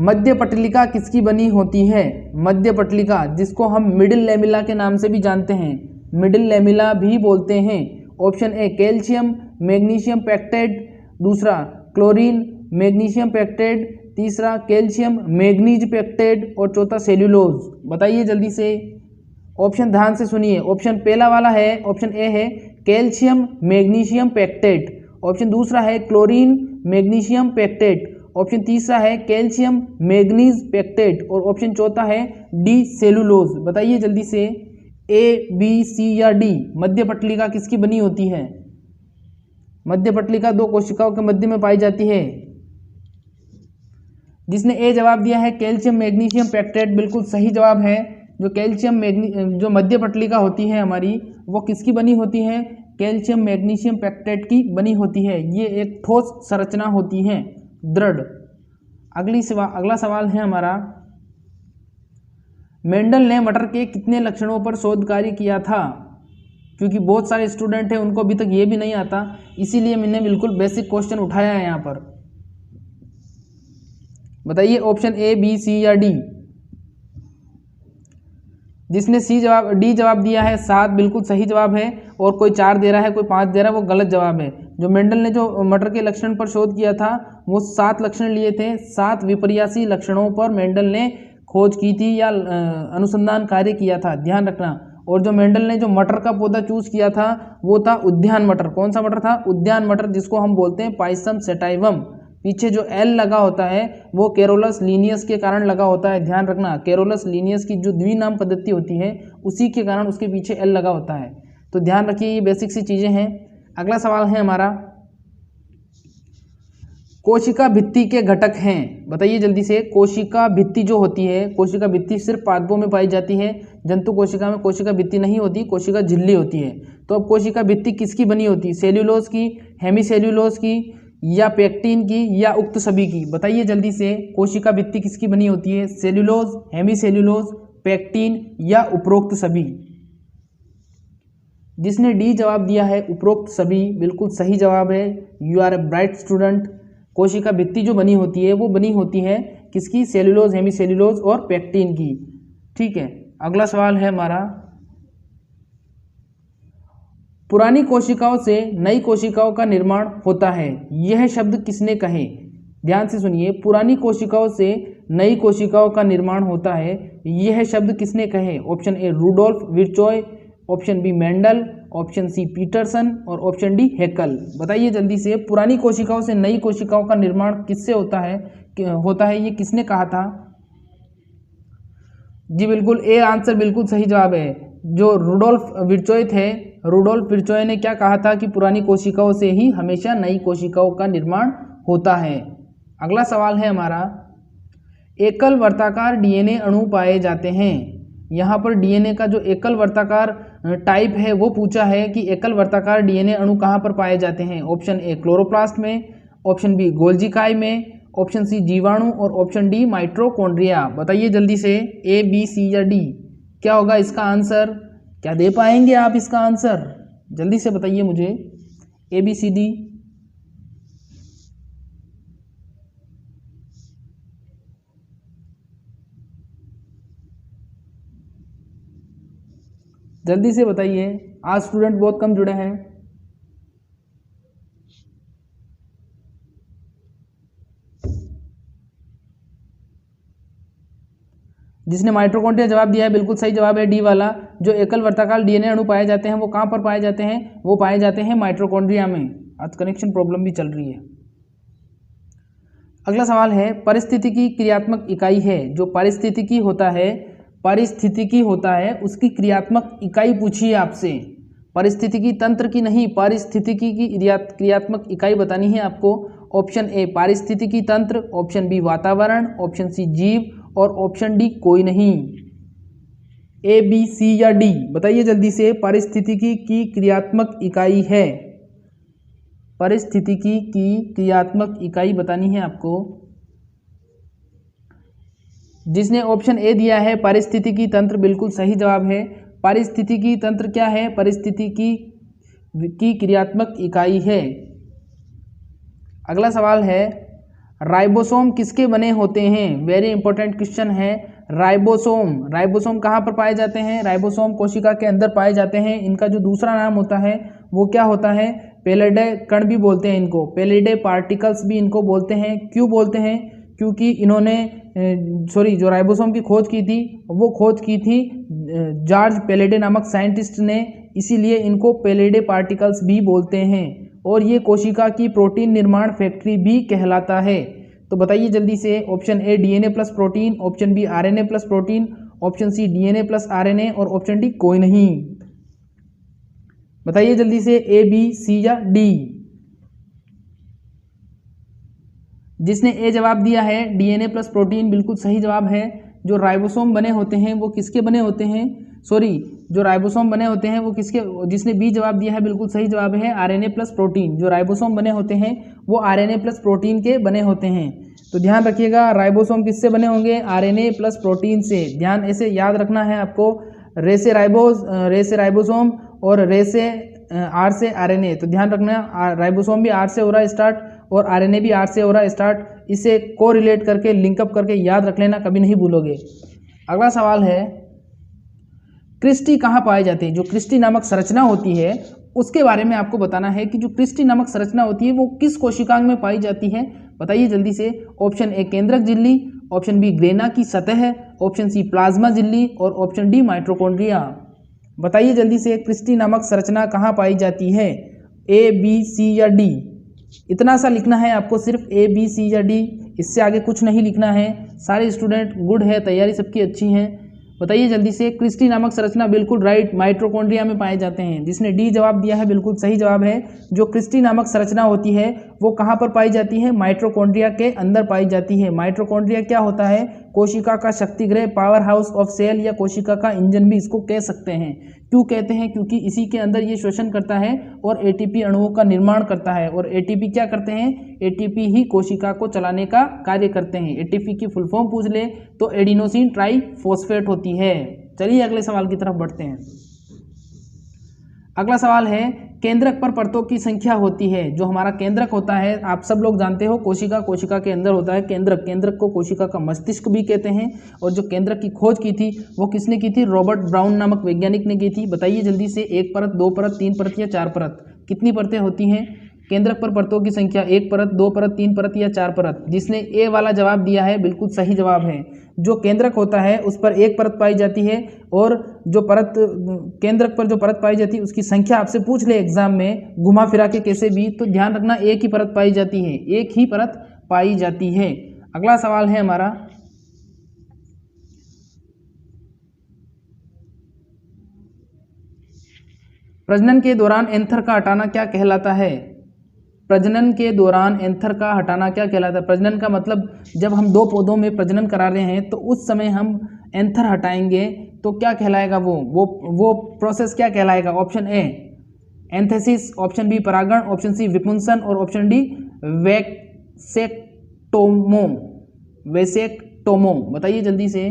Speaker 1: मध्य पटलिका किसकी बनी होती है? मध्य पटलिका, जिसको हम मिडिल लेमिला के नाम से भी जानते हैं, मिडिल लेमिला भी बोलते हैं। ऑप्शन ए कैल्शियम मैग्नीशियम पेक्टेट, दूसरा क्लोरीन मैग्नीशियम पेक्टेट, तीसरा कैल्शियम मैग्नीज पेक्टेट और चौथा सेल्यूलोज। बताइए जल्दी से, ऑप्शन ध्यान से सुनिए। ऑप्शन पहला वाला है, ऑप्शन ए है कैल्शियम मैग्नीशियम पेक्टेट, ऑप्शन दूसरा है क्लोरीन मैग्नीशियम पेक्टेट, ऑप्शन तीसरा है कैल्शियम मैग्नीज पेक्टेट और ऑप्शन चौथा है डी सेल्यूलोज। बताइए जल्दी से, ए बी सी या डी? मध्य पटलिका किसकी बनी होती है? मध्य पटलिका दो कोशिकाओं के मध्य में पाई जाती है। जिसने ए जवाब दिया है कैल्शियम मैग्नीशियम पेक्टेट, बिल्कुल सही जवाब है। जो मध्य पटलिका होती है हमारी, वो किसकी बनी होती है? कैल्शियम मैग्नीशियम पेक्टेट की बनी होती है। ये एक ठोस संरचना होती है, दृढ़। अगला सवाल है हमारा, मेंडल ने मटर के कितने लक्षणों पर शोध कार्य किया था? क्योंकि बहुत सारे स्टूडेंट हैं उनको अभी तक ये भी नहीं आता, इसीलिए मैंने बिल्कुल बेसिक क्वेश्चन उठाया है यहाँ पर। बताइए ऑप्शन ए बी सी या डी? जिसने डी जवाब दिया है 7, बिल्कुल सही जवाब है। और कोई 4 दे रहा है, कोई 5 दे रहा है, वो गलत जवाब है। जो मेंडल ने जो मटर के लक्षण पर शोध किया था वो 7 लक्षण लिए थे। 7 विपर्यासी लक्षणों पर मेंडल ने खोज की थी या अनुसंधान कार्य किया था, ध्यान रखना। और जो मेंडल ने जो मटर का पौधा चूज किया था वो था उद्यान मटर। कौन सा मटर था? उद्यान मटर, जिसको हम बोलते हैं पाइसम सेटाइवम। पीछे जो एल लगा होता है वो कैरोलस लीनियस के कारण लगा होता है, ध्यान रखना। कैरोलस लीनियस की जो द्विनाम पद्धति होती है उसी के कारण उसके पीछे एल लगा होता है। तो ध्यान रखिए, ये बेसिक सी चीज़ें हैं। अगला सवाल है हमारा, कोशिका भित्ति के घटक हैं। बताइए जल्दी से, कोशिका भित्ति जो होती है, कोशिका भित्ति सिर्फ पादपों में पाई जाती है। जंतु कोशिका में कोशिका भित्ति नहीं होती, कोशिका झिल्ली होती है। तो अब कोशिका भित्ति किसकी बनी होती है? सेल्यूलोज की, हेमीसेल्यूलोज की या पेक्टिन की या उक्त सभी की? बताइए जल्दी से, कोशिका भित्ति किसकी बनी होती है? सेल्यूलोज, हेमीसेल्यूलोज, पेक्टिन या उपरोक्त सभी? जिसने डी जवाब दिया है उपरोक्त सभी, बिल्कुल सही जवाब है। You are a bright student. कोशिका भित्ति जो बनी होती है वो बनी होती है किसकी? सेल्यूलोज, हेमीसेल्यूलोज और पेक्टिन की। ठीक है, अगला सवाल है हमारा, पुरानी कोशिकाओं से नई कोशिकाओं का निर्माण होता है, यह शब्द किसने कहे? ध्यान से सुनिए, पुरानी कोशिकाओं से नई कोशिकाओं का निर्माण होता है, यह शब्द किसने कहे? Option A Rudolf Virchow, option B Mendel, option C Peterson और ऑप्शन डी हैकल। बताइए जल्दी से, पुरानी कोशिकाओं से नई कोशिकाओं का निर्माण किससे होता है ये किसने कहा था? जी बिल्कुल, ए आंसर बिल्कुल सही जवाब है। जो रुडोल्फ विर्चोय थे, रुडोल्फ विर्चोय ने क्या कहा था कि पुरानी कोशिकाओं से ही हमेशा नई कोशिकाओं का निर्माण होता है। अगला सवाल है हमारा, एकल वर्ताकार डीएनए अणु पाए जाते हैं। यहाँ पर डीएनए का जो एकल वर्ताकार टाइप है वो पूछा है कि एकल वर्ताकार डीएनए अणु कहाँ पर पाए जाते हैं। ऑप्शन ए क्लोरोप्लास्ट में, ऑप्शन बी गोल्जिकाई में, ऑप्शन सी जीवाणु और ऑप्शन डी माइटोकॉन्ड्रिया। बताइए जल्दी से, ए बी सी या डी क्या होगा इसका आंसर? क्या दे पाएंगे आप इसका आंसर? जल्दी से बताइए मुझे, ए बी सी डी। जल्दी से बताइए, आज स्टूडेंट बहुत कम जुड़े हैं। जिसने माइटोकॉन्ड्रिया जवाब दिया है बिल्कुल सही जवाब है डी वाला। जो एकल वर्ताकार डीएनए अणु पाए जाते हैं वो कहाँ पर पाए जाते हैं? वो पाए जाते हैं माइटोकॉन्ड्रिया में। आज कनेक्शन प्रॉब्लम भी चल रही है। अगला सवाल है, पारिस्थितिकी क्रियात्मक इकाई है। जो पारिस्थितिकी होता है उसकी क्रियात्मक इकाई पूछिए आपसे। पारिस्थितिकी तंत्र की नहीं, पारिस्थितिकी की क्रियात्मक इकाई बतानी है आपको। ऑप्शन ए पारिस्थितिकी तंत्र, ऑप्शन बी वातावरण, ऑप्शन सी जीव और ऑप्शन डी कोई नहीं। ए बी सी या डी बताइए जल्दी से, पारिस्थितिकी की क्रियात्मक इकाई है। पारिस्थितिकी की क्रियात्मक इकाई बतानी है आपको। जिसने ऑप्शन ए दिया है पारिस्थितिकी तंत्र, बिल्कुल सही जवाब है। पारिस्थितिकी तंत्र क्या है? पारिस्थितिकी की क्रियात्मक इकाई है। अगला सवाल है, राइबोसोम किसके बने होते हैं? वेरी इंपॉर्टेंट क्वेश्चन है। राइबोसोम कहाँ पर पाए जाते हैं? राइबोसोम कोशिका के अंदर पाए जाते हैं। इनका जो दूसरा नाम होता है वो क्या होता है? पेलिडे कण भी बोलते हैं इनको, पेलिडे पार्टिकल्स भी इनको बोलते हैं। क्यों बोलते हैं? क्योंकि इन्होंने जो राइबोसोम की खोज की थी वो खोज की थी जॉर्ज पेलिडे नामक साइंटिस्ट ने, इसीलिए इनको पेलिडे पार्टिकल्स भी बोलते हैं। और ये कोशिका की प्रोटीन निर्माण फैक्ट्री भी कहलाता है। तो बताइए जल्दी से, option A DNA plus protein, option B RNA plus protein, option C DNA plus RNA और ऑप्शन डी कोई नहीं। बताइए जल्दी से, ए बी सी या डी। जिसने ए जवाब दिया है डीएनए प्लस प्रोटीन, बिल्कुल सही जवाब है। जो राइबोसोम बने होते हैं वो किसके बने होते हैं? जो राइबोसोम बने होते हैं वो किसके? जिसने बी जवाब दिया है बिल्कुल सही जवाब है, आरएनए प्लस प्रोटीन। जो राइबोसोम बने होते हैं वो आरएनए प्लस प्रोटीन के बने होते हैं। तो ध्यान रखिएगा, राइबोसोम किससे बने होंगे? आरएनए प्लस प्रोटीन से। ध्यान ऐसे याद रखना है आपको, रे से राइबोसोम और रे से आर से आरएनए। तो ध्यान रखना, राइबोसोम भी आर से हो रहा है स्टार्ट और आरएनए भी आर से हो रहा है स्टार्ट। इसे को रिलेट करके लिंकअप करके याद रख लेना, कभी नहीं भूलोगे। अगला सवाल है, क्रिस्टी कहाँ पाई जाती है? जो क्रिस्टी नामक संरचना होती है उसके बारे में आपको बताना है कि जो क्रिस्टी नामक संरचना होती है वो किस कोशिकांग में पाई जाती है। बताइए जल्दी से, ऑप्शन ए केंद्रक झिल्ली, ऑप्शन बी ग्रेना की सतह, ऑप्शन सी प्लाज्मा झिल्ली और ऑप्शन डी माइटोकॉन्ड्रिया। बताइए जल्दी से, क्रिस्टी नामक संरचना कहाँ पाई जाती है? ए बी सी या डी। इतना सा लिखना है आपको, सिर्फ ए बी सी या डी, इससे आगे कुछ नहीं लिखना है। सारे स्टूडेंट गुड है, तैयारी सबकी अच्छी है। बताइए जल्दी से, क्रिस्टी नामक संरचना बिल्कुल राइट, माइटोकॉन्ड्रिया में पाए जाते हैं। जिसने डी जवाब दिया है बिल्कुल सही जवाब है। जो क्रिस्टी नामक संरचना होती है वो कहाँ पर पाई जाती है? माइटोकॉन्ड्रिया के अंदर पाई जाती है। माइटोकॉन्ड्रिया क्या होता है? कोशिका का शक्तिगृह, पावर हाउस ऑफ सेल या कोशिका का इंजन भी इसको कह सकते हैं। क्यों कहते हैं? क्योंकि इसी के अंदर ये श्वसन करता है और एटीपी अणुओं का निर्माण करता है। और एटीपी क्या करते हैं? एटीपी ही कोशिका को चलाने का कार्य करते हैं। एटीपी की फुल फॉर्म पूछ ले तो एडिनोसिन ट्राइफॉस्फेट होती है। चलिए अगले सवाल की तरफ बढ़ते हैं। अगला सवाल है, केंद्रक पर परतों की संख्या होती है। जो हमारा केंद्रक होता है, आप सब लोग जानते हो, कोशिका के अंदर होता है केंद्रक को कोशिका का मस्तिष्क भी कहते हैं। और जो केंद्रक की खोज की थी वो किसने की थी? रॉबर्ट ब्राउन नामक वैज्ञानिक ने की थी। बताइए जल्दी से, 1 परत, 2 परत, 3 परत या 4 परत? कितनी परतें होती हैं? केंद्रक पर परतों की संख्या 1 परत, 2 परत, 3 परत या 4 परत? जिसने ए वाला जवाब दिया है बिल्कुल सही जवाब है। जो केंद्रक होता है उस पर 1 परत पाई जाती है और जो परत केंद्रक पर जो परत पाई जाती है उसकी संख्या आपसे पूछ ले एग्जाम में घुमा फिरा के कैसे भी, तो ध्यान रखना एक ही परत पाई जाती है, एक ही परत पाई जाती है। अगला सवाल है हमारा, प्रजनन के दौरान एंथर का हटाना क्या कहलाता है? प्रजनन के दौरान एंथर का हटाना क्या कहलाता है? प्रजनन का मतलब जब हम 2 पौधों में प्रजनन करा रहे हैं तो उस समय हम एंथर हटाएंगे तो क्या कहलाएगा? वो प्रोसेस क्या कहलाएगा? Option A anthesis, option B परागण, ऑप्शन सी विपुंसन और ऑप्शन डी वेसेक्टोमो। बताइए जल्दी से,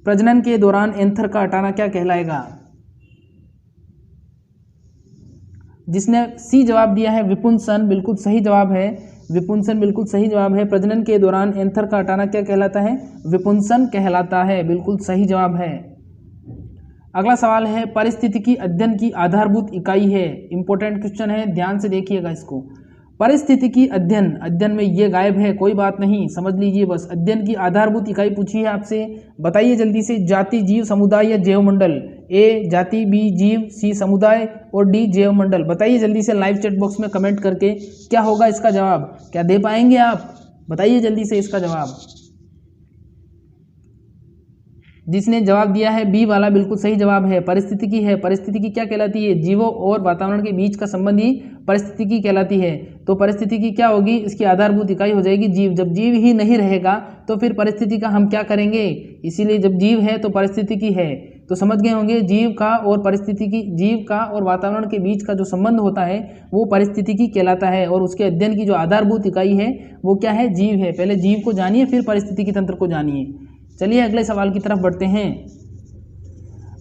Speaker 1: प्रजनन के दौरान एंथर का हटाना क्या कहलाएगा? जिसने सी जवाब दिया है विपुंसन, बिल्कुल सही जवाब है। विपुंसन बिल्कुल सही जवाब है। प्रजनन के दौरान एंथर का हटाना क्या कहलाता है? विपुंसन कहलाता है, बिल्कुल सही जवाब है। अगला सवाल है, पारिस्थितिकी अध्ययन की आधारभूत इकाई है। इंपॉर्टेंट क्वेश्चन है, ध्यान से देखिएगा इसको। पारिस्थितिकी अध्ययन में ये गायब है, कोई बात नहीं, समझ लीजिए बस। अध्ययन की आधारभूत इकाई पूछी है आपसे। बताइए जल्दी से, जाति, जीव, समुदाय या जैव मंडल? ए जाति, बी जीव, सी समुदाय और डी जैव मंडल। बताइए जल्दी से लाइव चैट बॉक्स में कमेंट करके क्या होगा इसका जवाब, क्या दे पाएंगे आप? बताइए जल्दी से इसका जवाब। जिसने जवाब दिया है बी वाला बिल्कुल सही जवाब है, परिस्थितिकी है। परिस्थितिकी क्या कहलाती है? जीवों और वातावरण के बीच का संबंध ही परिस्थितिकी कहलाती है। तो परिस्थितिकी क्या होगी? इसकी आधारभूत इकाई हो जाएगी जीव। जब जीव ही नहीं रहेगा तो फिर परिस्थिति का हम क्या करेंगे? इसीलिए जब जीव है तो परिस्थितिकी है। तो समझ गए होंगे जीव का और पारिस्थितिकी, जीव का और वातावरण के बीच का जो संबंध होता है वो पारिस्थितिकी कहलाता है, और उसके अध्ययन की जो आधारभूत इकाई है वो क्या है, जीव है। पहले जीव को जानिए फिर पारिस्थितिकी तंत्र को जानिए। चलिए अगले सवाल की तरफ बढ़ते हैं।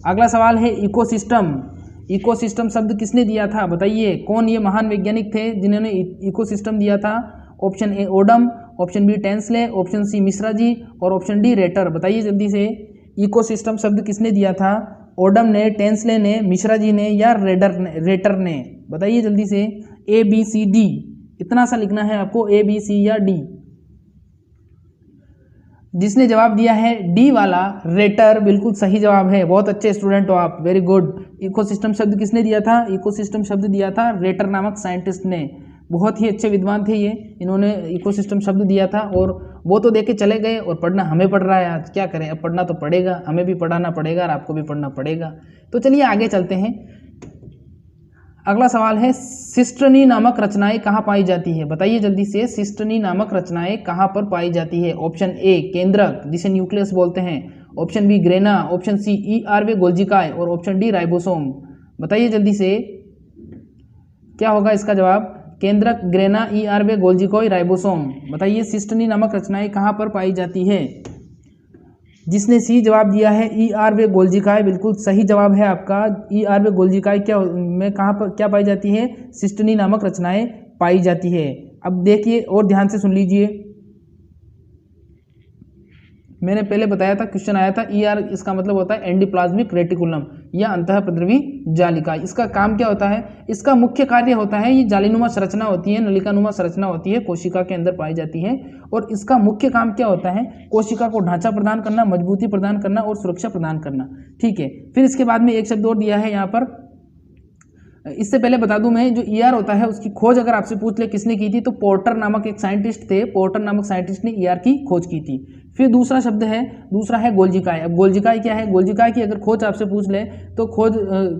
Speaker 1: अगला सवाल है इकोसिस्टम। इकोसिस्टम शब्द किसने दिया था, बताइए कौन ये महान वैज्ञानिक थे जिन्होंने इकोसिस्टम दिया था। Option A Odum, option B Tansley, option C Mishra ji और ऑप्शन डी रेटर। बताइए जल्दी से, इकोसिस्टम शब्द किसने दिया था, ओडम ने, टेंसले ने, मिश्रा जी ने या रेटर ने। बताइए जल्दी से, ए बी सी डी, इतना सा लिखना है आपको, ए बी सी या डी। जिसने जवाब दिया है डी वाला रेटर, बिल्कुल सही जवाब है। बहुत अच्छे स्टूडेंट हो आप, वेरी गुड। इकोसिस्टम शब्द किसने दिया था, इकोसिस्टम शब्द दिया था रेटर नामक साइंटिस्ट ने। बहुत ही अच्छे विद्वान थे ये, इन्होंने इकोसिस्टम शब्द दिया था। और वो तो देके चले गए और पढ़ना हमें पड़ रहा है आज, क्या करें, अब पढ़ना तो पड़ेगा, हमें भी पढ़ाना पड़ेगा और आपको भी पढ़ना पड़ेगा। तो चलिए आगे चलते हैं। अगला सवाल है सिस्टनी नामक रचनाएं कहाँ पाई जाती है। बताइए जल्दी से, सिस्टनी नामक रचनाएं कहाँ पर पाई जाती है। ऑप्शन ए केंद्रक जिसे न्यूक्लियस बोलते हैं, option B grana, option C ईआरवे गोल्जिकाय और ऑप्शन डी राइबोसोम। बताइए जल्दी से क्या होगा इसका जवाब, केंद्रक, ग्रेना, ईआरवे गोल्जिकाय, राइबोसोम। बताइए सिस्टनी नामक रचनाएं कहाँ पर पाई जाती है। जिसने सी जवाब दिया है ईआरवे गोल्जिकाय, बिल्कुल सही जवाब है आपका। ईआरवे गोल्जिकाय क्या में कहाँ पर क्या पाई जाती है, सिस्टनी नामक रचनाएं पाई जाती है। अब देखिए और ध्यान से सुन लीजिए, मैंने पहले बताया था, क्वेश्चन आया था ईआर, इसका मतलब होता है एंडोप्लाज्मिक रेटिकुलम या अंतःप्रद्रवी जालिका। इसका काम क्या होता है, इसका मुख्य कार्य होता है, ये जालीनुमा संरचना होती है, नलिकानुमा संरचना होती है, कोशिका के अंदर पाई जाती है। और इसका मुख्य काम क्या होता है, कोशिका को ढांचा प्रदान करना, मजबूती प्रदान करना और सुरक्षा प्रदान करना। ठीक है, फिर इसके बाद में एक शब्द और दिया है यहाँ पर। इससे पहले बता दूं मैं, जो ईआर होता है उसकी खोज अगर आपसे पूछ ले किसने की थी, तो पोर्टर नामक एक साइंटिस्ट थे, पोर्टर नामक साइंटिस्ट ने ईआर की खोज की थी। फिर दूसरा शब्द है, दूसरा है गोल्जिकाय। अब गोल्जिकाय क्या है, गोल्जिकाय की अगर खोज आपसे पूछ ले तो खोज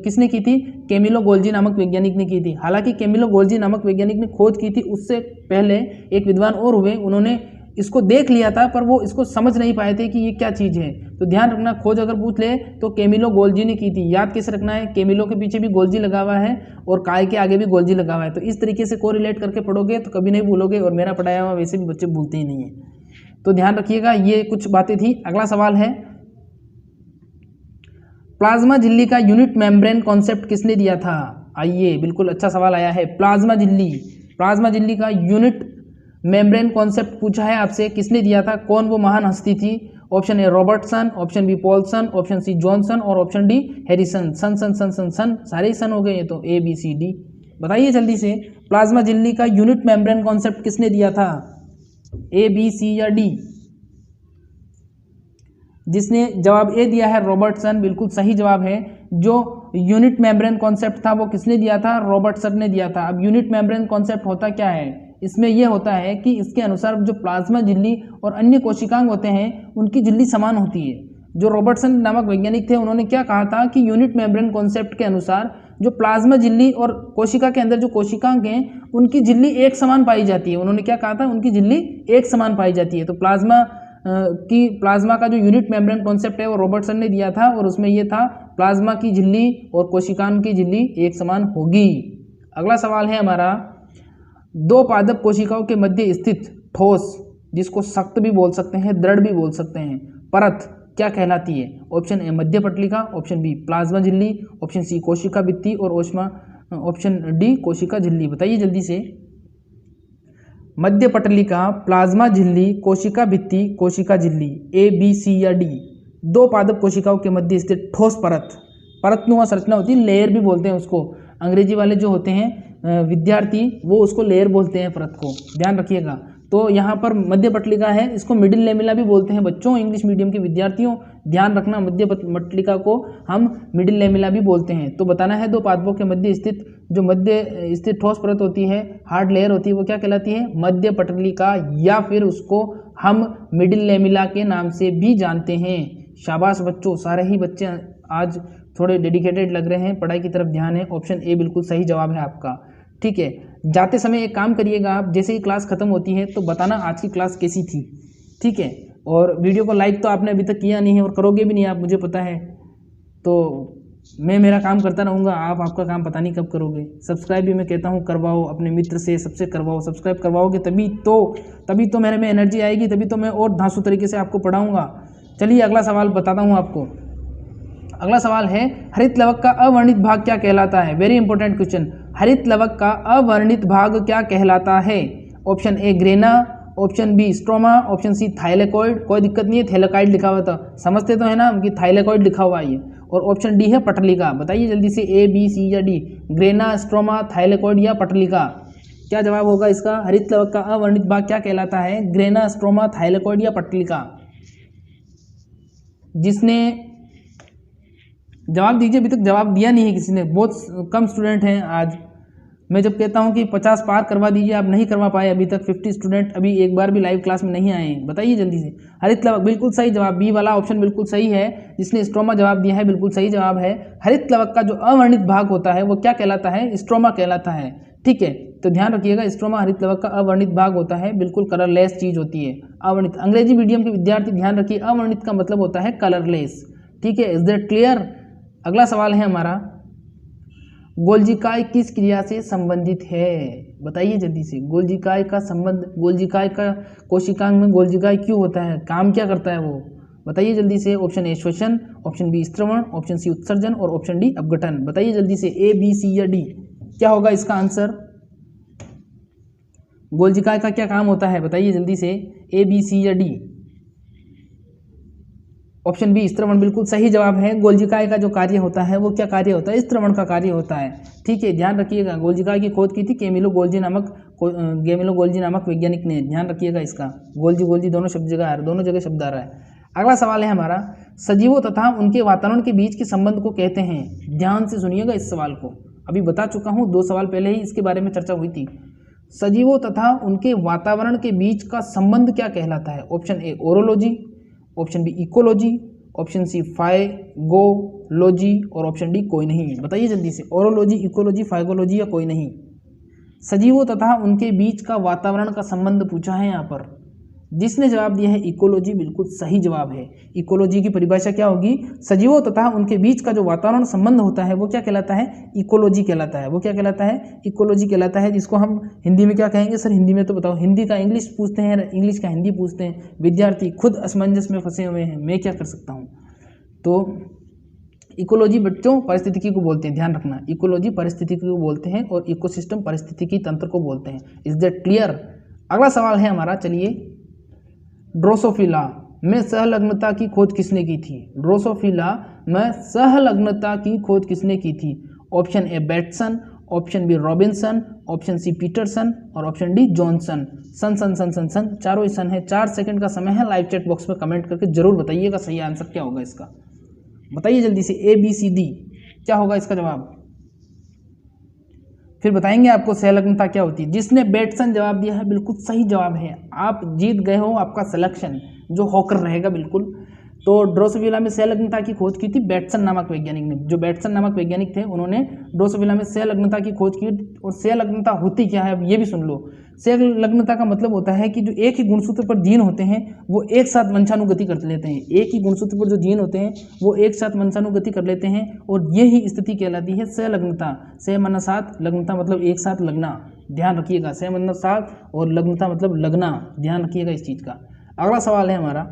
Speaker 1: किसने की थी, कैमिलो गोल्जी नामक वैज्ञानिक ने की थी। हालांकि कैमिलो गोल्जी नामक वैज्ञानिक ने खोज की थी, उससे पहले एक विद्वान और हुए, उन्होंने इसको देख लिया था पर वो इसको समझ नहीं पाए थे कि ये क्या चीज़ है। तो ध्यान रखना, खोज अगर पूछ ले तो कैमिलो गोल्जी ने की थी। याद कैसे रखना है, कैमिलो के पीछे भी गोल्जी लगा हुआ है और काय के आगे भी गोल्जी लगा हुआ है। तो इस तरीके से कोरिलेट करके पढ़ोगे तो कभी नहीं भूलोगे, और मेरा पढ़ाया हुआ वैसे भी बच्चे भूलते ही नहीं है। तो ध्यान रखिएगा, ये कुछ बातें थी। अगला सवाल है, प्लाज्मा झिल्ली का यूनिट मेम्ब्रेन कॉन्सेप्ट किसने दिया था। आइए, बिल्कुल अच्छा सवाल आया है। प्लाज्मा झिल्ली, प्लाज्मा झिल्ली का यूनिट मेम्ब्रेन कॉन्सेप्ट पूछा है आपसे, किसने दिया था, कौन वो महान हस्ती थी। Option A Robertson, option B Paulson, option C Johnson और option D Harrison. Son son son son son, सारे ही सन हो गए ये तो, ए बी सी डी। बताइए जल्दी से, प्लाज्मा झिल्ली का यूनिट मेम्ब्रेन कॉन्सेप्ट किसने दिया था, ए बी सी या डी। जिसने जवाब ए दिया है रॉबर्टसन, बिल्कुल सही जवाब है। जो यूनिट मेम्ब्रेन कॉन्सेप्ट था वो किसने दिया था, रॉबर्टसन ने दिया था। अब यूनिट मेम्ब्रेन कॉन्सेप्ट होता क्या है, इसमें यह होता है कि इसके अनुसार जो प्लाज्मा झिल्ली और अन्य कोशिकांग होते हैं उनकी झिल्ली समान होती है। जो रॉबर्टसन नामक वैज्ञानिक थे उन्होंने क्या कहा था कि यूनिट मेम्ब्रेन कॉन्सेप्ट के अनुसार जो प्लाज्मा झिल्ली और कोशिका के अंदर जो कोशिकांग हैं उनकी झिल्ली एक समान पाई जाती है। उन्होंने क्या कहा था, उनकी झिल्ली एक समान पाई जाती है। तो प्लाज्मा का जो यूनिट मेम्ब्रेन कॉन्सेप्ट है वो रॉबर्टसन ने दिया था, और उसमें यह था प्लाज्मा की झिल्ली और कोशिकांग की झिल्ली एक समान होगी। अगला सवाल है हमारा, दो पादप कोशिकाओं के मध्य स्थित ठोस, जिसको सख्त भी बोल सकते हैं, दृढ़ भी बोल सकते हैं, परत क्या कहलाती है। ऑप्शन ए मध्य पटलिका, ऑप्शन बी प्लाज्मा झिल्ली, ऑप्शन सी कोशिका भित्ति और ऑप्शन डी कोशिका झिल्ली। बताइए जल्दी से, मध्य पटलिका, प्लाज्मा झिल्ली, कोशिका भित्ति, कोशिका झिल्ली, ए बी सी या डी। दो पादप कोशिकाओं के मध्य स्थित ठोस परत, परतनुमा संरचना होती है, लेयर भी बोलते हैं उसको। अंग्रेजी वाले जो होते हैं विद्यार्थी वो उसको लेयर बोलते हैं परत को, ध्यान रखिएगा। तो यहाँ पर मध्य पटलिका है, इसको मिडिल लेमिला भी बोलते हैं। बच्चों, इंग्लिश मीडियम के विद्यार्थियों ध्यान रखना, मध्य पटलिका को हम मिडिल लेमिला भी बोलते हैं। तो बताना है, दो पादपों के मध्य स्थित जो मध्य स्थित ठोस परत होती है, हार्ड लेयर होती है, वो क्या कहलाती है, मध्य पटलिका, या फिर उसको हम मिडिल लेमिला के नाम से भी जानते हैं। शाबाश बच्चों, सारे ही बच्चे आज थोड़े डेडिकेटेड लग रहे हैं, पढ़ाई की तरफ ध्यान है। ऑप्शन ए बिल्कुल सही जवाब है आपका। ठीक है, जाते समय एक काम करिएगा आप, जैसे ही क्लास खत्म होती है तो बताना आज की क्लास कैसी थी। ठीक है, और वीडियो को लाइक तो आपने अभी तक किया नहीं है और करोगे भी नहीं आप, मुझे पता है। तो मैं मेरा काम करता रहूँगा, आप आपका काम पता नहीं कब करोगे। सब्सक्राइब भी मैं कहता हूँ करवाओ, अपने मित्र से सबसे करवाओ। सब्सक्राइब करवाओगे तभी तो मेरे में एनर्जी आएगी, तभी तो मैं और धांसू तरीके से आपको पढ़ाऊँगा। चलिए अगला सवाल बताता हूँ आपको। अगला सवाल है, हरित लवक का अवर्णित भाग क्या कहलाता है? Very important question. हरित लवक का अवर्णित भाग क्या कहलाता है? Option A grana, option B stroma, option C thylakoid. कोई दिक्कत नहीं है, थैलेकॉइड लिखा हुआ था, समझते तो है ना कि थाइलेकॉइड लिखा हुआ है ये। और ऑप्शन डी है पटलिका। बताइए जल्दी से, ए बी सी या डी, ग्रेना, स्ट्रोमा, थाइलेकॉइड या पटलिका। क्या जवाब होगा इसका? हरित लवक का अवर्णित भाग क्या कहलाता है? ग्रेना, स्ट्रोमा, थाइलेकॉइड या पटलिका? जिसने जवाब दीजिए, अभी तक जवाब दिया नहीं है किसी ने, बहुत कम स्टूडेंट हैं आज। मैं जब कहता हूं कि 50 पार करवा दीजिए, आप नहीं करवा पाए अभी तक। 50 स्टूडेंट अभी एक बार भी लाइव क्लास में नहीं आए हैं। बताइए जल्दी से। हरित लवक बिल्कुल सही जवाब, बी वाला ऑप्शन बिल्कुल सही है। जिसने स्ट्रोमा जवाब दिया है बिल्कुल सही जवाब है। हरित लवक का जो अवर्णित भाग होता है वो क्या कहलाता है? स्ट्रोमा कहलाता है। ठीक है, तो ध्यान रखिएगा, स्ट्रोमा हरित लवक का अवर्णित भाग होता है, बिल्कुल कलरलेस चीज होती है। अवर्णित, अंग्रेजी मीडियम के विद्यार्थी ध्यान रखिए, अवर्णित का मतलब होता है कलरलेस। ठीक है, इज दैट क्लियर? अगला सवाल है हमारा, गोल्जिकाय किस क्रिया से संबंधित है? बताइए जल्दी से। गोल्जिकाय का संबंध, गोल्जिकाय का कोशिकांग में गोल्जिकाय क्यों होता है? काम क्या करता है वो? बताइए जल्दी से। ऑप्शन ए श्वसन, ऑप्शन बी स्त्रवण, ऑप्शन सी उत्सर्जन और ऑप्शन डी अपघटन। बताइए जल्दी से, ए बी सी या डी, क्या होगा इसका आंसर? गोल्जिकाय का क्या काम होता है? बताइए जल्दी से, ए बी सी या डी। ऑप्शन बी स्त्रवण बिल्कुल सही जवाब है। गोल्जिकाय का जो कार्य होता है वो क्या कार्य होता है? स्त्रवण का कार्य होता है। ठीक है, ध्यान रखिएगा। गोल्जिकाय की खोज की थी गेमिलो गोल्जी नामक वैज्ञानिक ने। ध्यान रखिएगा इसका। गोल्जी गोल्जी दोनों शब्द जगह आ रहा है, दोनों जगह शब्द आ रहा है। अगला सवाल है हमारा, सजीवों तथा उनके वातावरण के बीच के संबंध को कहते हैं? ध्यान से सुनिएगा इस सवाल को, अभी बता चुका हूँ, 2 सवाल पहले ही इसके बारे में चर्चा हुई थी। सजीवों तथा उनके वातावरण के बीच का संबंध क्या कहलाता है? Option A orology, option B ecology, option C phycology और ऑप्शन डी कोई नहीं। बताइए जल्दी से, ओरोलॉजी, इकोलॉजी, फाइगोलॉजी या कोई नहीं? सजीवों तथा उनके बीच का वातावरण का संबंध पूछा है यहाँ पर। जिसने जवाब दिया है इकोलॉजी, बिल्कुल सही जवाब है। इकोलॉजी की परिभाषा क्या होगी? सजीवों तथा उनके बीच का जो वातावरण संबंध होता है वो क्या कहलाता है? इकोलॉजी कहलाता है। वो क्या कहलाता है? इकोलॉजी कहलाता है। जिसको हम हिंदी में क्या कहेंगे? सर हिंदी में तो बताओ। हिंदी का इंग्लिश पूछते हैं, इंग्लिश का हिंदी पूछते हैं, विद्यार्थी खुद असमंजस में फंसे हुए हैं, मैं क्या कर सकता हूँ। तो इकोलॉजी बच्चों पारिस्थितिकी को बोलते हैं, ध्यान रखना। इकोलॉजी पारिस्थितिकी को बोलते हैं और इकोसिस्टम पारिस्थितिकी तंत्र को बोलते हैं। Is that clear? अगला सवाल है हमारा, चलिए, ड्रोसोफिला में सहलग्नता की खोज किसने की थी? ड्रोसोफिला में सहलग्नता की खोज किसने की थी? Option A Bateson, option B Robinson, option C Peterson और option D Johnson. Son son son son son, चारों ही सन है। 4 सेकंड का समय है, लाइव चैट बॉक्स में कमेंट करके जरूर बताइएगा सही आंसर क्या होगा इसका। बताइए जल्दी से, ए बी सी डी, क्या होगा इसका जवाब? फिर बताएंगे आपको सहलग्नता क्या होती है। जिसने बैटसन जवाब दिया है बिल्कुल सही जवाब है, आप जीत गए हो, आपका सिलेक्शन जो होकर रहेगा बिल्कुल। तो ड्रोसोफिला में सहलग्नता की खोज की थी बैटसन नामक वैज्ञानिक ने। जो बैटसन नामक वैज्ञानिक थे उन्होंने ड्रोसोफिला में सहलग्नता की खोज की। और सहलग्नता होती क्या है अब ये भी सुन लो। सहलग्नता का मतलब होता है कि जो एक ही गुणसूत्र पर जीन होते हैं वो एक साथ वंशानुगति कर लेते हैं। एक ही गुणसूत्र पर जो जीन होते हैं वो एक साथ वंशानुगति कर लेते हैं और यही स्थिति कहलाती है सहलग्नता। सह माना साथ, लग्नता मतलब एक साथ लगना। ध्यान रखिएगा, सह मतलब साथ और लग्नता मतलब लगना। ध्यान रखिएगा इस चीज़ का। अगला सवाल है हमारा,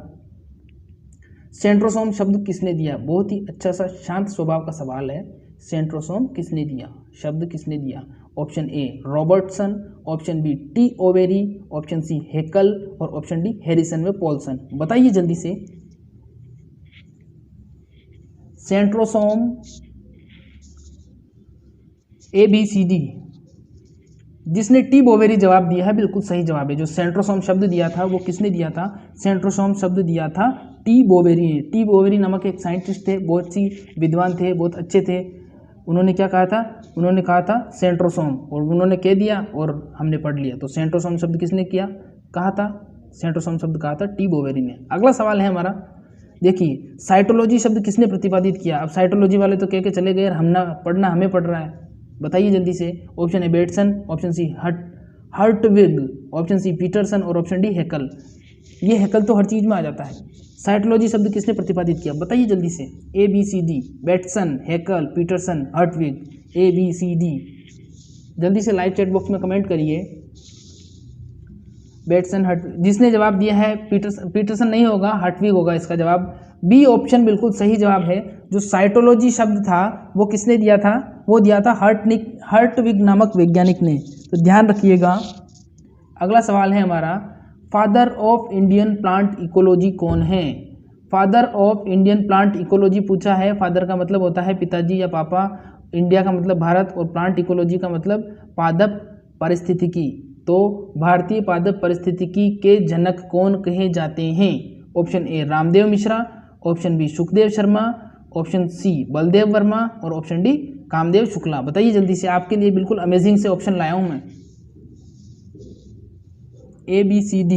Speaker 1: सेंट्रोसोम शब्द किसने दिया? बहुत ही अच्छा सा शांत स्वभाव का सवाल है। सेंट्रोसोम किसने दिया? शब्द किसने दिया? Option A Robertson, option B T Boveri, option C Haeckel और ऑप्शन डी हैरिसन व पॉल्सन। बताइए जल्दी से। Centrosome, A B C D. जिसने टी बोवेरी जवाब दिया है बिल्कुल सही जवाब है। जो सेंट्रोसोम शब्द दिया था वो किसने दिया था? सेंट्रोसोम शब्द दिया था टी बोवेरी ने। टी बोवेरी नामक एक साइंटिस्ट थे, बहुत सी विद्वान थे, बहुत अच्छे थे। उन्होंने क्या कहा था? उन्होंने कहा था सेंट्रोसोम और उन्होंने कह दिया और हमने पढ़ लिया। तो सेंट्रोसोम शब्द किसने किया कहा था? सेंट्रोसोम शब्द कहा था टी बोवेरी ने। अगला सवाल है हमारा, देखिए, साइटोलॉजी शब्द किसने प्रतिपादित किया? अब साइटोलॉजी वाले तो कह के चले गए, हम ना पढ़ना, हमें पढ़ रहा है। बताइए जल्दी से। Option A Bateson, option C Hertwig, option C Peterson और ऑप्शन डी हेकल। ये हैकल तो हर चीज़ में आ जाता है। साइटोलॉजी शब्द किसने प्रतिपादित किया, बताइए जल्दी से। ABCD, Bateson, Haeckel, Peterson, Hertwig. ABCD, जल्दी से लाइव चैट बॉक्स में कमेंट करिए। Bateson, Hertwig. जिसने जवाब दिया है पीटरसन नहीं होगा, हर्टविग होगा इसका जवाब। बी ऑप्शन बिल्कुल सही जवाब है। जो साइटोलॉजी शब्द था वो किसने दिया था, वो दिया था हर्टविग नामक वैज्ञानिक ने, तो ध्यान रखिएगा। अगला सवाल है हमारा, father of Indian plant ecology कौन है। Father of Indian plant ecology पूछा है। फादर का मतलब होता है पिताजी या पापा, इंडिया का मतलब भारत, और प्लांट इकोलॉजी का मतलब पादप पारिस्थितिकी। तो भारतीय पादप पारिस्थितिकी के जनक कौन कहे जाते हैं। Option A Ramdev Mishra, option B Sukhdev Sharma, option C Baldev Verma, और ऑप्शन डी कामदेव शुक्ला। बताइए जल्दी से, आपके लिए बिल्कुल अमेजिंग से ऑप्शन लाया हूं मैं। ABCD,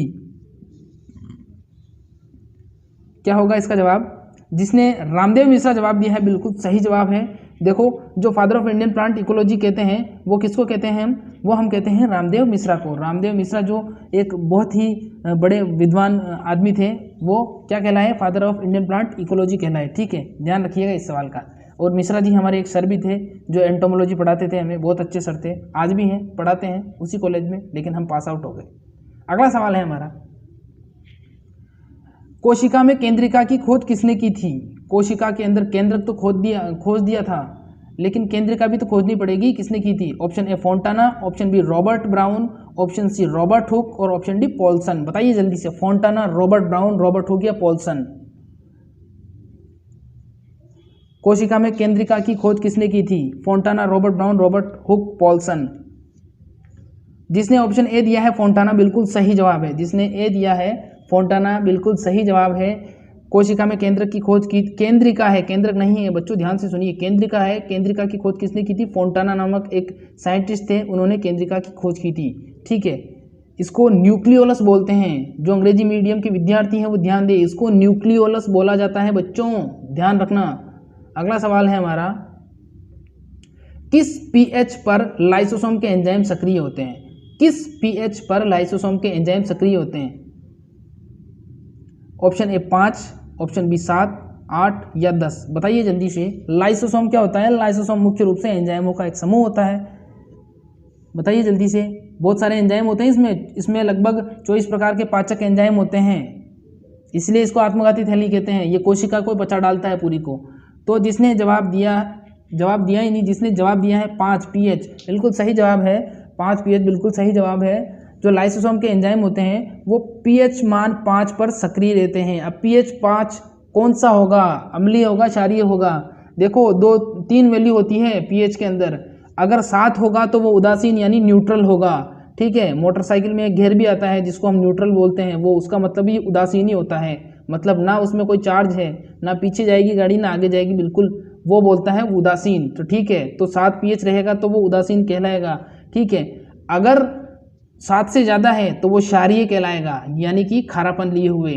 Speaker 1: क्या होगा इसका जवाब। जिसने रामदेव मिश्रा जवाब दिया है बिल्कुल सही जवाब है। देखो, जो father of Indian plant ecology कहते हैं वो किसको कहते हैं हम कहते हैं रामदेव मिश्रा को। रामदेव मिश्रा जो एक बहुत ही बड़े विद्वान आदमी थे, वो क्या कहलाए, father of Indian plant ecology कहलाए। ठीक है, ध्यान रखिएगा इस सवाल का। और मिश्रा जी हमारे एक सर भी थे जो एंटोमोलॉजी पढ़ाते थे हमें, बहुत अच्छे सर थे, आज भी हैं, पढ़ाते हैं उसी कॉलेज में, लेकिन हम पास आउट हो गए। अगला सवाल है हमारा, कोशिका में केंद्रिका की खोज किसने की थी। कोशिका के अंदर केंद्रक तो खोज दिया था, लेकिन केंद्रिका भी तो खोजनी पड़ेगी, किसने की थी। Option A Fontana, option B Robert Brown, option C Robert Hooke, और ऑप्शन डी पॉल्सन। बताइए जल्दी से, Fontana, Robert Brown, Robert Hooke या पॉल्सन। कोशिका में केंद्रिका की खोज किसने की थी। Fontana, Robert Brown, Robert Hooke, Paulson. जिसने ऑप्शन ए दिया है फोंटाना बिल्कुल सही जवाब है। जिसने ए दिया है फोंटाना बिल्कुल सही जवाब है। कोशिका में केंद्रक की खोज की, केंद्रिका है, केंद्रक नहीं है बच्चों, ध्यान से सुनिए, केंद्रिका है। केंद्रिका की खोज किसने की थी, फोंटाना नामक एक साइंटिस्ट थे, उन्होंने केंद्रिका की खोज की थी। ठीक है, इसको न्यूक्लियोलस बोलते हैं। जो अंग्रेजी मीडियम के विद्यार्थी हैं वो ध्यान दें, इसको न्यूक्लियोलस बोला जाता है बच्चों, ध्यान रखना। अगला सवाल है हमारा, किस पीएच पर लाइसोसोम के एंजाइम सक्रिय होते हैं। किस पीएच पर लाइसोसोम के एंजाइम सक्रिय होते हैं। ऑप्शन ए 5, ऑप्शन बी 7, 8 या 10। बताइए जल्दी से। लाइसोसोम क्या होता है, लाइसोसोम मुख्य रूप से एंजाइमों का एक समूह होता है। बताइए जल्दी से, बहुत सारे एंजाइम होते हैं इसमें लगभग 24 प्रकार के पाचक एंजाइम होते हैं, इसलिए इसको आत्मघाती थैली कहते हैं। ये कोशिका को पचा डालता है पूरी को। तो जिसने जवाब दिया ही नहीं, जिसने जवाब दिया है 5 पीएच, बिल्कुल सही जवाब है। 5 पीएच बिल्कुल सही जवाब है। जो लाइसोसोम के एंजाइम होते हैं वो पीएच मान 5 पर सक्रिय रहते हैं। अब पीएच 5 कौन सा होगा, अम्लीय होगा, क्षारीय होगा। देखो 2-3 वैल्यू होती है पीएच के अंदर, अगर 7 होगा तो वो उदासीन यानी न्यूट्रल होगा। ठीक है, मोटरसाइकिल में एक गियर भी आता है जिसको हम न्यूट्रल बोलते हैं, वो उसका मतलब ही उदासीन ही होता है, मतलब ना उसमें कोई चार्ज है, ना पीछे जाएगी गाड़ी ना आगे जाएगी, बिल्कुल वो बोलता है उदासीन। तो ठीक है, तो 7 पीएच रहेगा तो वो उदासीन कहलाएगा। ठीक है, अगर 7 से ज़्यादा है तो वो क्षारीय कहलाएगा, यानी कि खारापन लिए हुए।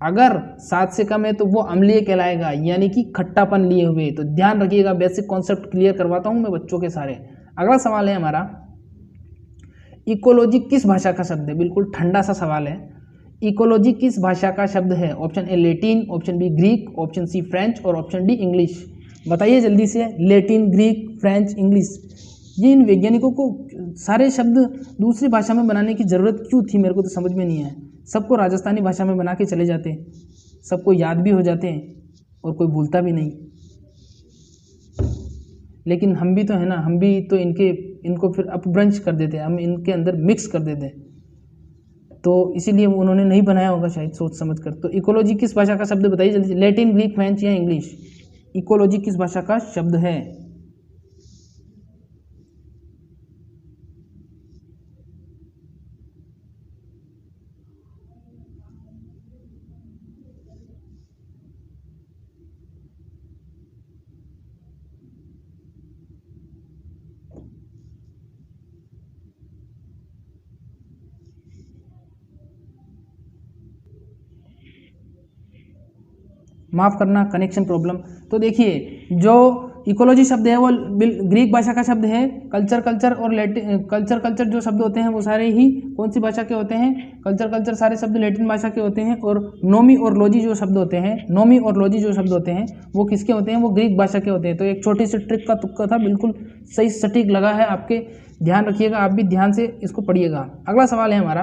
Speaker 1: अगर 7 से कम है तो वो अम्लीय कहलाएगा, यानी कि खट्टापन लिए हुए। तो ध्यान रखिएगा, बेसिक कॉन्सेप्ट क्लियर करवाता हूँ मैं बच्चों के सारे। अगला सवाल है हमारा, इकोलॉजी किस भाषा का शब्द है। बिल्कुल ठंडा सा सवाल है। इकोलॉजी किस भाषा का शब्द है। Option A Latin, option B Greek, option C French, और ऑप्शन डी इंग्लिश। बताइए जल्दी से, लैटिन, ग्रीक, फ्रेंच, इंग्लिश। ये इन वैज्ञानिकों को सारे शब्द दूसरी भाषा में बनाने की ज़रूरत क्यों थी, मेरे को तो समझ में नहीं आया। सबको राजस्थानी भाषा में बना के चले जाते, सबको याद भी हो जाते और कोई भूलता भी नहीं। लेकिन हम भी तो है ना, हम भी तो इनको फिर अपभ्रंश कर देते, हम इनके अंदर मिक्स कर देते, तो इसीलिए उन्होंने नहीं बनाया होगा शायद सोच समझ कर। तो इकोलॉजी किस भाषा का शब्द बताइए जल्दी से, लैटिन, ग्रीक, फ्रेंच या इंग्लिश। इकोलॉजी किस भाषा का शब्द है। माफ़ करना, कनेक्शन प्रॉब्लम। तो देखिए, जो इकोलॉजी शब्द है वो ग्रीक भाषा का शब्द है। कल्चर और लैटिन कल्चर जो शब्द होते हैं वो सारे ही कौन सी भाषा के होते हैं? कल्चर सारे शब्द लैटिन भाषा के होते हैं। और नोमी और लॉजी जो शब्द होते हैं वो किसके होते हैं? वो ग्रीक भाषा के होते हैं। तो एक छोटी सी ट्रिक का तुक्का था, बिल्कुल सही सटीक लगा है आपके, ध्यान रखिएगा, आप भी ध्यान से इसको पढ़िएगा। अगला सवाल है हमारा,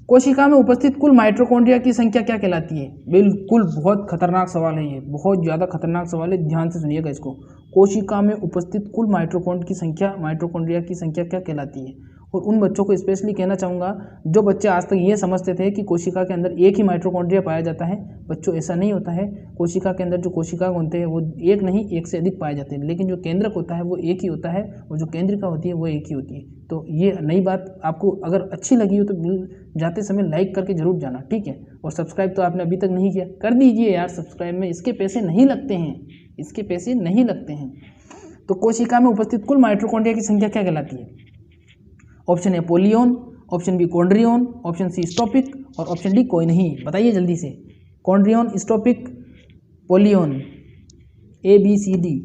Speaker 1: कोशिका में उपस्थित कुल माइटोकॉन्ड्रिया की संख्या क्या कहलाती है? बिल्कुल बहुत खतरनाक सवाल है ये, बहुत ज़्यादा खतरनाक सवाल है, ध्यान से सुनिएगा इसको। कोशिका में उपस्थित कुल माइटोकॉन्ड्रिया की संख्या क्या कहलाती है? और उन बच्चों को स्पेशली कहना चाहूँगा जो बच्चे आज तक ये समझते थे कि कोशिका के अंदर एक ही माइटोकॉन्ड्रिया पाया जाता है। बच्चों ऐसा नहीं होता है। कोशिका के अंदर जो कोशिका होते हैं वो एक नहीं, एक से अधिक पाए जाते हैं, लेकिन जो केंद्रक होता है वो एक ही होता है और जो केंद्रिका होती है वो एक ही होती है। तो ये नई बात आपको अगर अच्छी लगी हो तो जाते समय लाइक करके जरूर जाना, ठीक है। और सब्सक्राइब तो आपने अभी तक नहीं किया, कर दीजिए यार सब्सक्राइब में, इसके पैसे नहीं लगते हैं, तो कोशिका में उपस्थित कुल माइटोकॉन्ड्रिया की संख्या क्या कहलाती है? ऑप्शन ए पोलियन, option B chondrion, option C स्टॉपिक और ऑप्शन डी कोई नहीं। बताइए जल्दी से, कॉन्ड्रियन, स्टॉपिक, पोलियन, ए बी सी डी।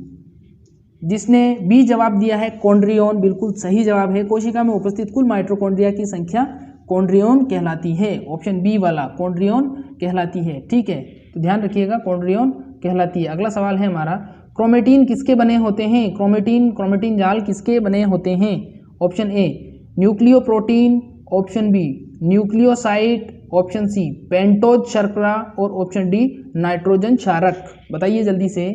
Speaker 1: जिसने बी जवाब दिया है कॉन्ड्रियन, बिल्कुल सही जवाब है। कोशिका में उपस्थित कुल माइटोकॉन्ड्रिया की संख्या कॉन्ड्रियन कहलाती है। ऑप्शन बी वाला कॉन्ड्रियन कहलाती है, ठीक है, तो ध्यान रखिएगा, कॉन्ड्रियन कहलाती है। अगला सवाल है हमारा, क्रोमेटिन किसके बने होते हैं? क्रोमेटिन जाल किसके बने होते हैं? Option A nucleoprotein, option B nucleoside, option C pentose शर्करा और ऑप्शन डी नाइट्रोजन क्षारक। बताइए जल्दी से,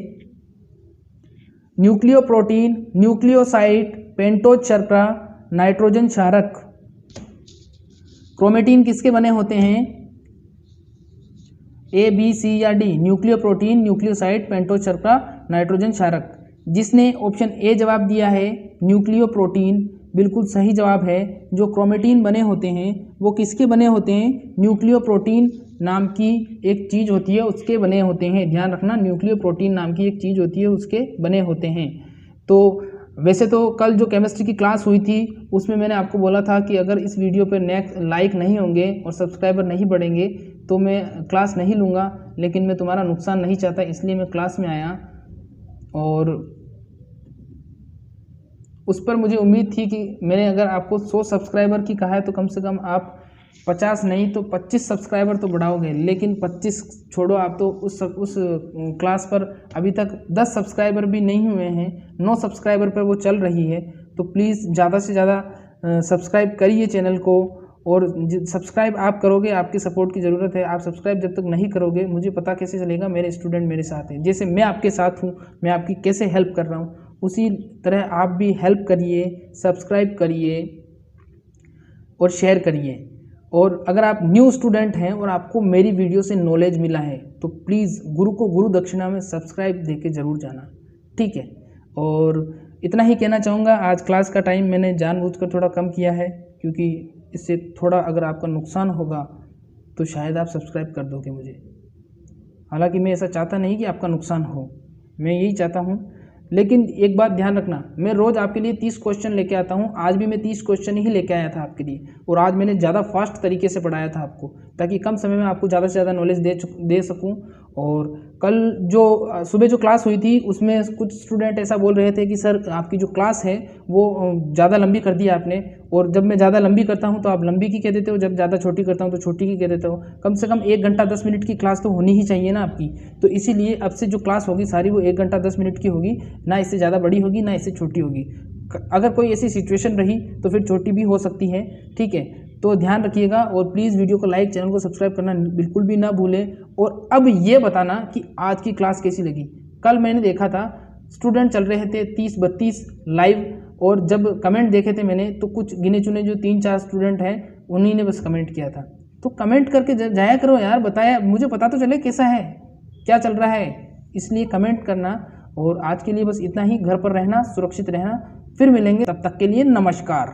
Speaker 1: न्यूक्लियोप्रोटीन, न्यूक्लियोसाइट, पेंटोज शर्करा, नाइट्रोजन क्षारक। क्रोमेटिन किसके बने होते हैं? ए बी सी या डी? न्यूक्लियोप्रोटीन, न्यूक्लियोसाइट, पेंटोज शर्करा, नाइट्रोजन क्षारक। जिसने ऑप्शन ए जवाब दिया है न्यूक्लियोप्रोटीन, बिल्कुल सही जवाब है। जो क्रोमेटिन बने होते हैं वो किसके बने होते हैं? न्यूक्लियोप्रोटीन नाम की एक चीज़ होती है उसके बने होते हैं। ध्यान रखना, न्यूक्लियोप्रोटीन नाम की एक चीज़ होती है उसके बने होते हैं। तो वैसे तो कल जो केमिस्ट्री की क्लास हुई थी उसमें मैंने आपको बोला था कि अगर इस वीडियो पर नेक्स्ट लाइक नहीं होंगे और सब्सक्राइबर नहीं बढ़ेंगे तो मैं क्लास नहीं लूँगा, लेकिन मैं तुम्हारा नुकसान नहीं चाहता, इसलिए मैं क्लास में आया। और उस पर मुझे उम्मीद थी कि मैंने अगर आपको 100 सब्सक्राइबर की कहा है तो कम से कम आप 50 नहीं तो 25 सब्सक्राइबर तो बढ़ाओगे, लेकिन 25 छोड़ो, आप तो उस क्लास पर अभी तक 10 सब्सक्राइबर भी नहीं हुए हैं, 9 सब्सक्राइबर पर वो चल रही है। तो प्लीज़ ज़्यादा से ज़्यादा सब्सक्राइब करिए चैनल को, और सब्सक्राइब आप करोगे, आपकी सपोर्ट की ज़रूरत है। आप सब्सक्राइब जब तक नहीं करोगे मुझे पता कैसे चलेगा मेरे स्टूडेंट मेरे साथ हैं। जैसे मैं आपके साथ हूँ, मैं आपकी कैसे हेल्प कर रहा हूँ, उसी तरह आप भी हेल्प करिए, सब्सक्राइब करिए और शेयर करिए। और अगर आप न्यू स्टूडेंट हैं और आपको मेरी वीडियो से नॉलेज मिला है तो प्लीज़ गुरु को गुरु दक्षिणा में सब्सक्राइब देके ज़रूर जाना, ठीक है। और इतना ही कहना चाहूँगा। आज क्लास का टाइम मैंने जानबूझकर थोड़ा कम किया है, क्योंकि इससे थोड़ा अगर आपका नुकसान होगा तो शायद आप सब्सक्राइब कर दोगे मुझे। हालांकि मैं ऐसा चाहता नहीं कि आपका नुकसान हो, मैं यही चाहता हूँ। लेकिन एक बात ध्यान रखना, मैं रोज़ आपके लिए 30 क्वेश्चन लेके आता हूँ। आज भी मैं 30 क्वेश्चन ही लेके आया था आपके लिए, और आज मैंने ज़्यादा फास्ट तरीके से पढ़ाया था आपको, ताकि कम समय में आपको ज़्यादा से ज़्यादा नॉलेज दे सकूँ। और कल जो सुबह जो क्लास हुई थी उसमें कुछ स्टूडेंट ऐसा बोल रहे थे कि सर आपकी जो क्लास है वो ज़्यादा लंबी कर दी आपने, और जब मैं ज़्यादा लंबी करता हूँ तो आप लंबी की कह देते हो, जब ज़्यादा छोटी करता हूँ तो छोटी की कह देते हो। कम से कम 1 घंटा 10 मिनट की क्लास तो होनी ही चाहिए ना आपकी। तो इसीलिए अब से जो क्लास होगी सारी वो 1 घंटा 10 मिनट की होगी, ना इससे ज़्यादा बड़ी होगी ना इससे छोटी होगी। अगर कोई ऐसी सिचुएशन रही तो फिर छोटी भी हो सकती है, ठीक है। तो ध्यान रखिएगा, और प्लीज़ वीडियो को लाइक, चैनल को सब्सक्राइब करना बिल्कुल भी ना भूलें। और अब ये बताना कि आज की क्लास कैसी लगी। कल मैंने देखा था स्टूडेंट चल रहे थे 30-32 लाइव, और जब कमेंट देखे थे मैंने तो कुछ गिने चुने जो 3-4 स्टूडेंट हैं उन्हीं ने बस कमेंट किया था। तो कमेंट करके जाया करो यार, बताया मुझे पता तो चले कैसा है, क्या चल रहा है, इसलिए कमेंट करना। और आज के लिए बस इतना ही। घर पर रहना, सुरक्षित रहना, फिर मिलेंगे, तब तक के लिए नमस्कार।